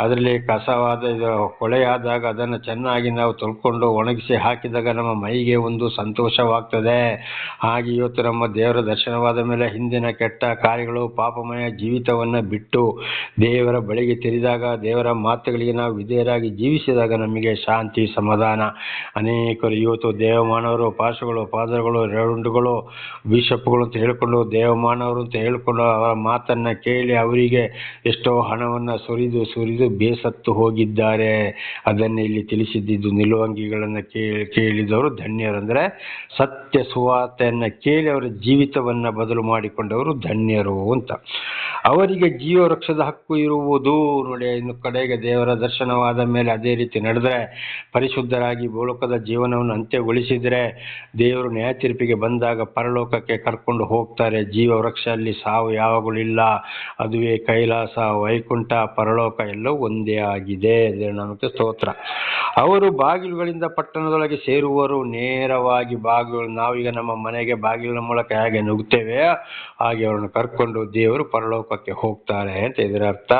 ಅದರಲ್ಲಿ ಕಸವಾದ ಕೊಳೆಯಾದಾಗ ಅದನ್ನು ಚೆನ್ನಾಗಿ ನಾವು ತೊಳ್ಕೊಂಡು ಒಣಗಿಸಿ ಹಾಕಿದಾಗ ನಮ್ಮ ಮೈಗೆ ಒಂದು ಸಂತೋಷವಾಗ್ತದೆ. ಹಾಗೆ ಇವತ್ತು ನಮ್ಮ ದೇವರ ದರ್ಶನವಾದ ಮೇಲೆ ಹಿಂದಿನ ಕೆಟ್ಟ ಕಾರ್ಯಗಳು, ಪಾಪಮಯ ಜೀವಿತವನ್ನು ಬಿಟ್ಟು ದೇವರ ಬಳಿಗೆ ತಿರುಗಿದಾಗ, ದೇವರ ಮಾತುಗಳಿಗೆ ನಾವು ವಿಧೇಯರಾಗಿ ಜೀವಿಸಿದಾಗ ನಮಗೆ ಶಾಂತಿ ಸಮಾಧಾನ. ಅನೇಕರು ಇವತ್ತು ದೇವಮಾನವರು, ಪಾರ್ಶ್ವಗಳು, ಫಾದರ್ಗಳು, ರೆವರೆಂಡ್ಗಳು, ಬಿಷಪ್ಗಳು ಅಂತ ಹೇಳಿಕೊಂಡು, ದೇವಮಾನವರು ಅಂತ ಹೇಳಿಕೊಂಡು ಅವರ ಮಾತನ್ನು ಕೇಳಿ ಅವರಿಗೆ ಎಷ್ಟೋ ಹಣವನ್ನು ಸುರಿದು ಬೇಸತ್ತು ಹೋಗಿದ್ದಾರೆ. ಅದನ್ನೇ ಇಲ್ಲಿ ತಿಳಿಸಿದ್ದು. ನಿಲುವಂಗಿಗಳನ್ನು ಕೇಳಿದವರು ಧನ್ಯರು. ಅಂದರೆ ಸತ್ಯ ಸುವಾರ್ತೆಯನ್ನು ಕೇಳಿ ಅವರ ಜೀವಿತವನ್ನು ಬದಲು ಮಾಡಿಕೊಂಡವರು ಧನ್ಯರು ಅಂತ. ಅವರಿಗೆ ಜೀವ ವೃಕ್ಷದ ಹಕ್ಕು ಇರುವುದು. ನೋಡಿ, ಇನ್ನು ಕಡೆಗೆ ದೇವರ ದರ್ಶನವಾದ ಮೇಲೆ ಅದೇ ರೀತಿ ನಡೆದರೆ, ಪರಿಶುದ್ಧರಾಗಿ ಭೂಲೋಕದ ಜೀವನವನ್ನು ಅಂತ್ಯಗೊಳಿಸಿದರೆ, ದೇವರು ನ್ಯಾಯ ತೀರ್ಪಿಗೆ ಬಂದಾಗ ಪರಲೋಕಕ್ಕೆ ಕರ್ಕೊಂಡು ಹೋಗ್ತಾರೆ. ಜೀವ ವೃಕ್ಷ ಅಲ್ಲಿ ಸಾವು ಯಾವಾಗಲೂ ಇಲ್ಲ. ಅದುವೇ ಕೈಲಾಸ, ವೈಕುಂಠ, ಪರಲೋಕ ಎಲ್ಲವೂ ಒಂದೇ ಆಗಿದೆ. ನಮಗೆ ಸ್ತೋತ್ರ. ಅವರು ಬಾಗಿಲುಗಳಿಂದ ಪಟ್ಟಣದೊಳಗೆ ಸೇರುವರು. ನೇರವಾಗಿ ಬಾಗಿಲು, ನಾವೀಗ ನಮ್ಮ ಮನೆಗೆ ಬಾಗಿಲಿನ ಮೂಲಕ ಹೇಗೆ ನುಗ್ತೇವೆ ಹಾಗೆ ಅವರನ್ನು ಕರ್ಕೊಂಡು ದೇವರು ಪರಲೋಕಕ್ಕೆ ಹೋಗ್ತಾರೆ ಅಂತ ಇದರ ಅರ್ಥ.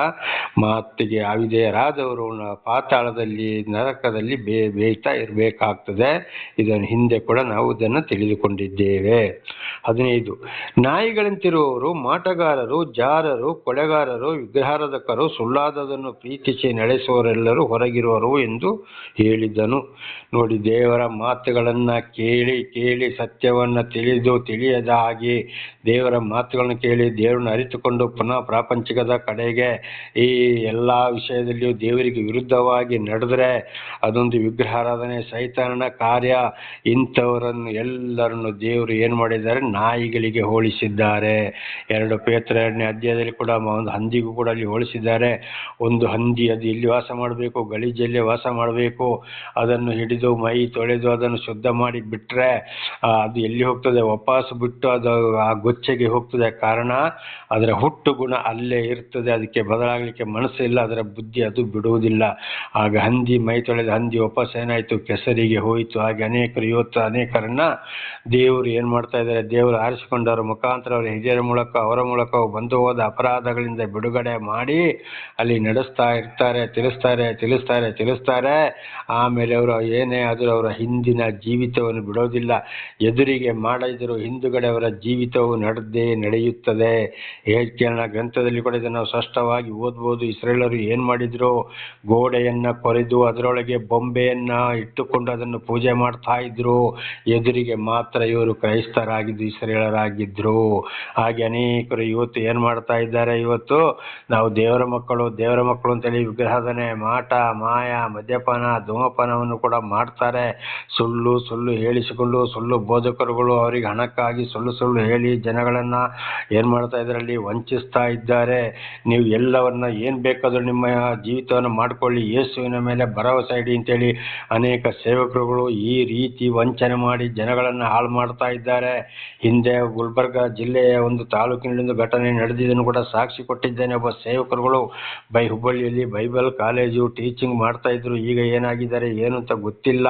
ಮಾತಿಗೆ ಅವಿಧೇಯರಾದವರು ಪಾತಾಳದಲ್ಲಿ, ನರಕದಲ್ಲಿ ಬೇಯ್ತಾ ಇರಬೇಕಾಗ್ತದೆ. ಇದನ್ನು ಹಿಂದೆ ಕೂಡ ನಾವು ಇದನ್ನು ತಿಳಿದುಕೊಂಡಿದ್ದೇವೆ. 15, ನಾಯಿಗಳಂತಿರುವವರು, ಮಾಟಗಾರರು, ಜಾರರು, ಕೊಲೆಗಾರರು, ವಿಗ್ರಹಾರಾಧಕರು, ಸುಳ್ಳಾದದನ್ನು ಪ್ರೀತಿಸಿ ನಡೆಸುವವರೆಲ್ಲರೂ ಹೊರಗಿರುವರು ಎಂದು ಹೇಳಿದನು. ನೋಡಿ, ದೇವರ ಮಾತುಗಳನ್ನು ಕೇಳಿ ಸತ್ಯವನ್ನು ತಿಳಿಯದ ಹಾಗೆ ದೇವರ ಮಾತುಗಳನ್ನು ಕೇಳಿ ದೇವರನ್ನು ಅರಿತುಕೊಂಡು ಪುನಃ ಪ್ರಾಪಂಚಿಕದ ಕಡೆಗೆ ಈ ಎಲ್ಲ ವಿಷಯದಲ್ಲಿಯೂ ದೇವರಿಗೆ ವಿರುದ್ಧವಾಗಿ ನಡೆದರೆ ಅದೊಂದು ವಿಗ್ರಹಾರಾಧನೆ, ಸೈತಾನನ ಕಾರ್ಯ. ಇಂಥವರನ್ನು ಎಲ್ಲರನ್ನು ದೇವರು ಏನು ಮಾಡಿದ್ದಾರೆ? ನಾಯಿಗಳಿಗೆ ಹೋಲಿಸಿದ್ದಾರೆ. 2 ಪೇತ್ರ 2ನೇ ಅಧ್ಯಾಯದಲ್ಲಿ ಕೂಡ ಒಂದು ಹಂದಿಗೂ ಕೂಡ ಅಲ್ಲಿ ಹೋಲಿಸಿದ್ದಾರೆ. ಒಂದು ಹಂದಿ ಅದು ಎಲ್ಲಿ ವಾಸ ಮಾಡಬೇಕು? ಗಲೀಜಲ್ಲಿ ವಾಸ ಮಾಡಬೇಕು. ಅದನ್ನು ಹಿಡಿದು ಮೈ ತೊಳೆದು ಅದನ್ನು ಶುದ್ಧ ಮಾಡಿ ಬಿಟ್ಟರೆ ಅದು ಎಲ್ಲಿ ಹೋಗ್ತದೆ? ವಾಪಸ್ ಬಿಟ್ಟು ಅದು ಆ ಗೊಚ್ಚೆಗೆ ಹೋಗ್ತದೆ. ಕಾರಣ ಅದರ ಹುಟ್ಟು ಗುಣ ಅಲ್ಲೇ ಇರ್ತದೆ. ಅದಕ್ಕೆ ಬದಲಾಗಲಿಕ್ಕೆ ಮನಸ್ಸಿಲ್ಲ, ಅದರ ಬುದ್ಧಿ ಅದು ಬಿಡುವುದಿಲ್ಲ. ಆಗ ಹಂದಿ ಮೈ ತೊಳೆದ ಹಂದಿ ವಾಪಸ್ ಏನಾಯಿತು? ಕೆಸರಿಗೆ ಹೋಯಿತು. ಹಾಗೆ ಇವತ್ತು ಅನೇಕರನ್ನ ದೇವರು ಏನು ಮಾಡ್ತಾ ಇದ್ದಾರೆ? ದೇವರು ಆರಿಸಿಕೊಂಡವರ ಮುಖಾಂತರ, ಅವರ ಹಿರಿಯರ ಮೂಲಕ, ಅವರ ಮೂಲಕ ಬಂದು ಹೋದ ಅಪರಾಧಗಳಿಂದ ಬಿಡುಗಡೆ ಮಾಡಿ ಅಲ್ಲಿ ನಡೆಸ್ತಾ ಇರ್ತಾರೆ, ತಿಳಿಸ್ತಾರೆ. ಆಮೇಲೆ ಅವರು ಏನೇ ಆದರೂ ಅವರ ಹಿಂದಿನ ಜೀವಿತವನ್ನು ಬಿಡೋದಿಲ್ಲ. ಎದುರಿಗೆ ಮಾಡಿದರೂ ಹಿಂದುಗಡೆ ಅವರ ಜೀವಿತವು ನಡೆಯುತ್ತದೆ. ಯೆಹೆಜ್ಕೇಲನ ಗ್ರಂಥದಲ್ಲಿ ಕೂಡ ಇದನ್ನು ನಾವು ಸ್ಪಷ್ಟವಾಗಿ ಓದ್ಬೋದು. ಇಸ್ರೇಲರು ಏನು ಮಾಡಿದ್ರು? ಗೋಡೆಯನ್ನು ಕೊರೆದು ಅದರೊಳಗೆ ಬೊಂಬೆಯನ್ನು ಇಟ್ಟುಕೊಂಡು ಅದನ್ನು ಪೂಜೆ ಮಾಡ್ತಾ ಇದ್ರು. ಎದುರಿಗೆ ಮಾತ್ರ ಇವರು ಕ್ರೈಸ್ತರಾಗಿದ್ದು ಇಸ್ರೇಲರಾಗಿದ್ರು. ಹಾಗೆ ಅನೇಕರು ಇವತ್ತು ಏನು ಮಾಡ್ತಾ ಇದ್ದಾರೆ, ಇವತ್ತು ನಾವು ದೇವರ ಮಕ್ಕಳು ಅಂತೇಳಿ ವಿಗ್ರಹದನೆ, ಮಾಟ, ಮಾಯ, ಮದ್ಯಪಾನ, ಧೂಮಪಾನವನ್ನು ಕೂಡ ಮಾಡ್ತಾರೆ. ಸುಳ್ಳು ಹೇಳಿಸಿಕೊಂಡು ಸುಳ್ಳು ಬೋಧಕರುಗಳು ಅವರಿಗೆ ಹಣಕ್ಕಾಗಿ ಸುಳ್ಳು ಹೇಳಿ ಜನಗಳನ್ನ ಏನ್ ಮಾಡ್ತಾ ಇದ್ರಲ್ಲಿ ವಂಚಿಸ್ತಾ ಇದ್ದಾರೆ. ನೀವು ಎಲ್ಲವನ್ನ ಏನ್ ಬೇಕಾದ್ರೂ ನಿಮ್ಮ ಜೀವಿತವನ್ನು ಮಾಡ್ಕೊಳ್ಳಿ, ಯೇಸುವಿನ ಮೇಲೆ ಭರವಸೆ ಇಡಿ ಅಂತೇಳಿ ಅನೇಕ ಸೇವಕರುಗಳು ಈ ರೀತಿ ವಂಚನೆ ಮಾಡಿ ಜನಗಳನ್ನ ಹಾಳು ಮಾಡ್ತಾ ಇದ್ದಾರೆ. ಹಿಂದೆ ಗುಲ್ಬರ್ಗ ಜಿಲ್ಲೆಯ ಒಂದು ತಾಲೂಕಿನಲ್ಲಿ ಘಟನೆ ನಡೆದಿದ್ದನ್ನು ಕೂಡ ಸಾಕ್ಷಿ ಕೊಟ್ಟಿದ್ದೇನೆ. ಒಬ್ಬ ಸೇವಕರುಗಳು ಹುಬ್ಬಳ್ಳಿಯಲ್ಲಿ ಬೈಬಲ್ ಕಾಲೇಜು ಟೀಚಿಂಗ್ ಮಾಡ್ತಾ ಇದ್ರು. ಈಗ ಏನಾಗಿದ್ದಾರೆ ಏನು ಅಂತ ಗೊತ್ತಿಲ್ಲ.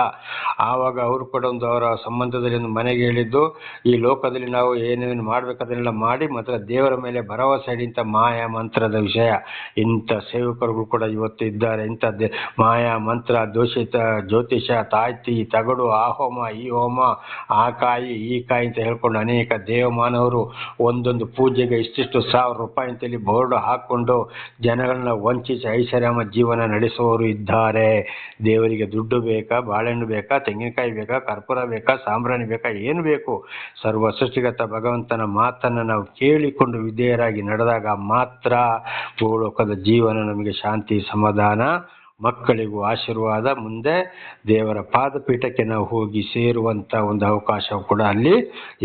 ಆವಾಗ ಅವರು ಕೂಡ ಅವರ ಸಂಬಂಧದಲ್ಲಿ ಒಂದು ಮನೆಗೆ ಹೇಳಿದ್ದು, ಈ ಲೋಕದಲ್ಲಿ ನಾವು ಏನೇನು ಮಾಡ್ಬೇಕದನ್ನೆಲ್ಲ ಮಾಡಿ ಮಾತ್ರ ದೇವರ ಮೇಲೆ ಭರವಸೆ ಇಡಿ ಅಂತ ಮಾಯಾ ಮಂತ್ರದ ವಿಷಯ. ಇಂಥ ಸೇವಕರುಗಳು ಕೂಡ ಇವತ್ತು ಇದ್ದಾರೆ. ಇಂಥ ಮಾಯಾ ಮಂತ್ರ, ದೋಷಿತ ಜ್ಯೋತಿಷ, ತಾಯ್ತಿ, ತಗಡು, ಆ ಹೋಮ, ಈ ಹೋಮ, ಆ ಕಾಯಿ, ಈ ಕಾಯಿ ಅಂತ ಹೇಳ್ಕೊಂಡು ಅನೇಕ ದೇವಮಾನವರು ಒಂದೊಂದು ಪೂಜೆಗೆ ಇಷ್ಟಿಷ್ಟು ₹1000 ಅಂತೇಳಿ ಬೋರ್ಡ್ ಹಾಕೊಂಡು ಜನಗಳನ್ನ ವಂಚಿಸಿ ಐಷಾರಾಮ ಜೀವನ ನಡೆಸುವವರು ಇದ್ದಾರೆ. ದೇವರಿಗೆ ದುಡ್ಡು ಬೇಕಾ, ಬಾಳೆಹಣ್ಣು ಬೇಕಾ, ತೆಂಗಿನಕಾಯಿ ಬೇಕಾ, ಕರ್ಪೂರ ಬೇಕಾ, ಸಾಂಬ್ರಾಣಿ ಬೇಕಾ, ಏನು ಬೇಕು? ಸರ್ವ ಸೃಷ್ಟಿಗತ ಭಗವಂತನ ಮಾತನ್ನು ನಾವು ಕೇಳಿಕೊಂಡು ವಿಧೇಯರಾಗಿ ನಡೆದಾಗ ಮಾತ್ರ ಭೂಲೋಕದ ಜೀವನ ನಮಗೆ ಶಾಂತಿ, ಸಮಾಧಾನ, ಮಕ್ಕಳಿಗೂ ಆಶೀರ್ವಾದ, ಮುಂದೆ ದೇವರ ಪಾದಪೀಠಕ್ಕೆ ನಾವು ಹೋಗಿ ಸೇರುವಂಥ ಒಂದು ಅವಕಾಶ ಕೂಡ ಅಲ್ಲಿ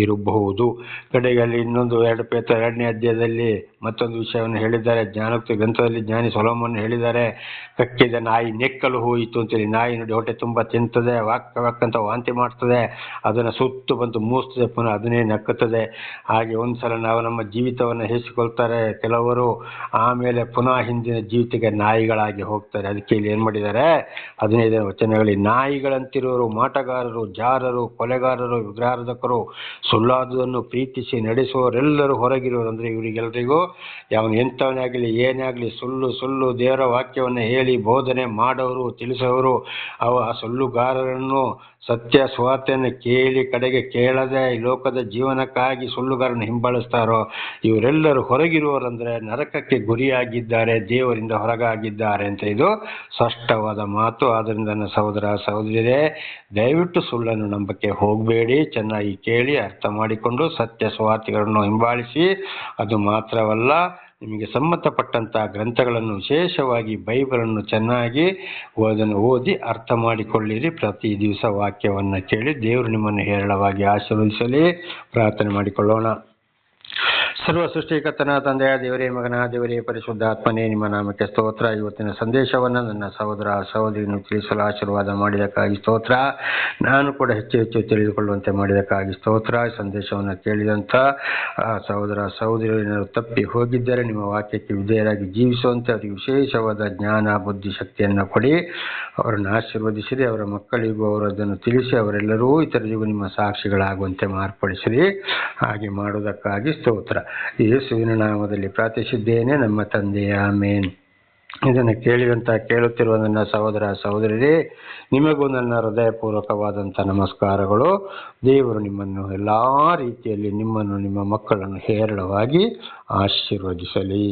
ಇರಬಹುದು. ಕಡೆಗೆ ಅಲ್ಲಿ ಇನ್ನೊಂದು 2 ಪೇತ್ರ 2ನೇ ಅಧ್ಯಾಯದಲ್ಲಿ ಮತ್ತೊಂದು ವಿಷಯವನ್ನು ಹೇಳಿದ್ದಾರೆ. ಜ್ಞಾನೋಕ್ತಿ ಗ್ರಂಥದಲ್ಲಿ ಜ್ಞಾನಿ ಸೊಲೊಮನ್ ಹೇಳಿದ್ದಾರೆ, ಕಕ್ಕಿದ ನಾಯಿ ನೆಕ್ಕಲು ಹೋಯಿತು ಅಂತೇಳಿ. ನಾಯಿ ನೋಡಿ ಹೊಟ್ಟೆ ತುಂಬ ತಿಂತದೆ, ವಾಕ್ಕಂತ ವಾಂತಿ ಮಾಡ್ತದೆ, ಅದನ್ನು ಸುತ್ತು ಬಂತು ಮೂಸ್ತದೆ, ಪುನಃ ಅದನ್ನೇ ನಕ್ಕುತ್ತದೆ. ಹಾಗೆ ಒಂದ್ಸಲ ನಾವು ನಮ್ಮ ಜೀವಿತವನ್ನು ಹೇಸಿಕೊಳ್ತಾರೆ ಕೆಲವರು, ಆಮೇಲೆ ಪುನಃ ಹಿಂದಿನ ಜೀವಿತಕ್ಕೆ ನಾಯಿಗಳಾಗಿ ಹೋಗ್ತಾರೆ. ಅದಕ್ಕೆ ಇಲ್ಲಿ ಏನು ಮಾಡಿದ್ದಾರೆ, 15ನೇ ವಚನಗಳಲ್ಲಿ, ನಾಯಿಗಳಂತಿರುವರು, ಮಾಟಗಾರರು, ಜಾರರು, ಕೊಲೆಗಾರರು, ವಿಗ್ರಹಾರಾಧಕರು, ಸುಳ್ಳಾದುದನ್ನು ಪ್ರೀತಿಸಿ ನಡೆಸುವವರೆಲ್ಲರೂ ಹೊರಗಿರುವರು. ಅಂದರೆ ಇವರಿಗೆಲ್ಲರಿಗೂ ಅವನು ಎಂಥವನೇ ಆಗಲಿ ಏನೇ ಆಗಲಿ ಸುಳ್ಳು ದೇವರ ವಾಕ್ಯವನ್ನು ಹೇಳಿ ಬೋಧನೆ ಮಾಡೋರು, ತಿಳಿಸೋರು, ಆ ಸುಳ್ಳುಗಾರರನ್ನು ಸತ್ಯ ಸುವಾರ್ತೆಯನ್ನು ಕೇಳಿ ಕಡೆಗೆ ಕೇಳದೆ ಈ ಲೋಕದ ಜೀವನಕ್ಕಾಗಿ ಸುಳ್ಳುಗಾರನ್ನು ಹಿಂಬಾಲಿಸ್ತಾರೋ ಇವರೆಲ್ಲರೂ ಹೊರಗಿರುವವರಂದರೆ ನರಕಕ್ಕೆ ಗುರಿಯಾಗಿದ್ದಾರೆ, ದೇವರಿಂದ ಹೊರಗಾಗಿದ್ದಾರೆ ಅಂತ ಇದು ಸ್ಪಷ್ಟವಾದ ಮಾತು. ಆದ್ದರಿಂದ ನನ್ನ ಸಹೋದರ ಸಹೋದರಿಯರೇ, ದಯವಿಟ್ಟು ಸುಳ್ಳನ್ನು ನಂಬಕ್ಕೆ ಹೋಗಬೇಡಿ. ಚೆನ್ನಾಗಿ ಕೇಳಿ ಅರ್ಥ ಮಾಡಿಕೊಂಡು ಸತ್ಯ ಸುವಾರ್ತೆಗಳನ್ನು ಹಿಂಬಾಲಿಸಿ. ಅದು ಮಾತ್ರವಲ್ಲ, ನಿಮಗೆ ಸಂಬಂಧಪಟ್ಟಂಥ ಗ್ರಂಥಗಳನ್ನು ವಿಶೇಷವಾಗಿ ಬೈಬಲನ್ನು ಚೆನ್ನಾಗಿ ಓದಿ ಅರ್ಥ ಮಾಡಿಕೊಳ್ಳಿರಿ. ಪ್ರತಿ ದಿವಸ ವಾಕ್ಯವನ್ನು ಕೇಳಿ ದೇವರು ನಿಮ್ಮನ್ನು ಹೇರಳವಾಗಿ ಆಶೀರ್ವದಿಸಲಿ. ಪ್ರಾರ್ಥನೆ ಮಾಡಿಕೊಳ್ಳೋಣ. ಸರ್ವ ಸೃಷ್ಟಿಕರ್ತನ ತಂದೆಯ ದೇವರೇ, ಮಗನ ದೇವರೇ, ಪರಿಶುದ್ಧಾತ್ಮನೇ, ನಿಮ್ಮ ನಾಮಕ್ಕೆ ಸ್ತೋತ್ರ. ಇವತ್ತಿನ ಸಂದೇಶವನ್ನು ನನ್ನ ಸಹೋದರ ಸಹೋದರಿಯನ್ನು ತಿಳಿಸಲು ಆಶೀರ್ವಾದ ಮಾಡಿದಕ್ಕಾಗಿ ಸ್ತೋತ್ರ. ನಾನು ಕೂಡ ಹೆಚ್ಚು ತಿಳಿದುಕೊಳ್ಳುವಂತೆ ಮಾಡಿದಕ್ಕಾಗಿ ಸ್ತೋತ್ರ. ಸಂದೇಶವನ್ನು ಕೇಳಿದಂಥ ಸಹೋದರ ಸಹೋದರಿಯರು ತಪ್ಪಿ ಹೋಗಿದ್ದರೆ ನಿಮ್ಮ ವಾಕ್ಯಕ್ಕೆ ವಿಧೇಯರಾಗಿ ಜೀವಿಸುವಂತೆ ಅವರಿಗೆ ವಿಶೇಷವಾದ ಜ್ಞಾನ, ಬುದ್ಧಿ, ಶಕ್ತಿಯನ್ನು ಕೊಡಿ. ಅವರನ್ನು ಆಶೀರ್ವದಿಸಿರಿ. ಅವರ ಮಕ್ಕಳಿಗೂ ಅವರು ಅದನ್ನು ತಿಳಿಸಿ ಅವರೆಲ್ಲರೂ ಇತರರಿಗೂ ನಿಮ್ಮ ಸಾಕ್ಷಿಗಳಾಗುವಂತೆ ಮಾರ್ಪಡಿಸಿರಿ. ಹಾಗೆ ಮಾಡುವುದಕ್ಕಾಗಿ ಸ್ತೋತ್ರ. ಯೇಸುವಿನ ನಾಮದಲ್ಲಿ ಪ್ರಾರ್ಥಿಸಿದ್ದೇನೆ, ನಮ್ಮ ತಂದೆಯ ಆಮೇನ್. ಇದನ್ನು ಕೇಳುತ್ತಿರುವ ನನ್ನ ಸಹೋದರ ಸಹೋದರರೇ, ನಿಮಗೂ ನನ್ನ ಹೃದಯಪೂರ್ವಕವಾದಂಥ ನಮಸ್ಕಾರಗಳು. ದೇವರು ನಿಮ್ಮನ್ನು ಎಲ್ಲ ರೀತಿಯಲ್ಲಿ, ನಿಮ್ಮನ್ನು, ನಿಮ್ಮ ಮಕ್ಕಳನ್ನು ಹೇರಳವಾಗಿ ಆಶೀರ್ವದಿಸಲಿ.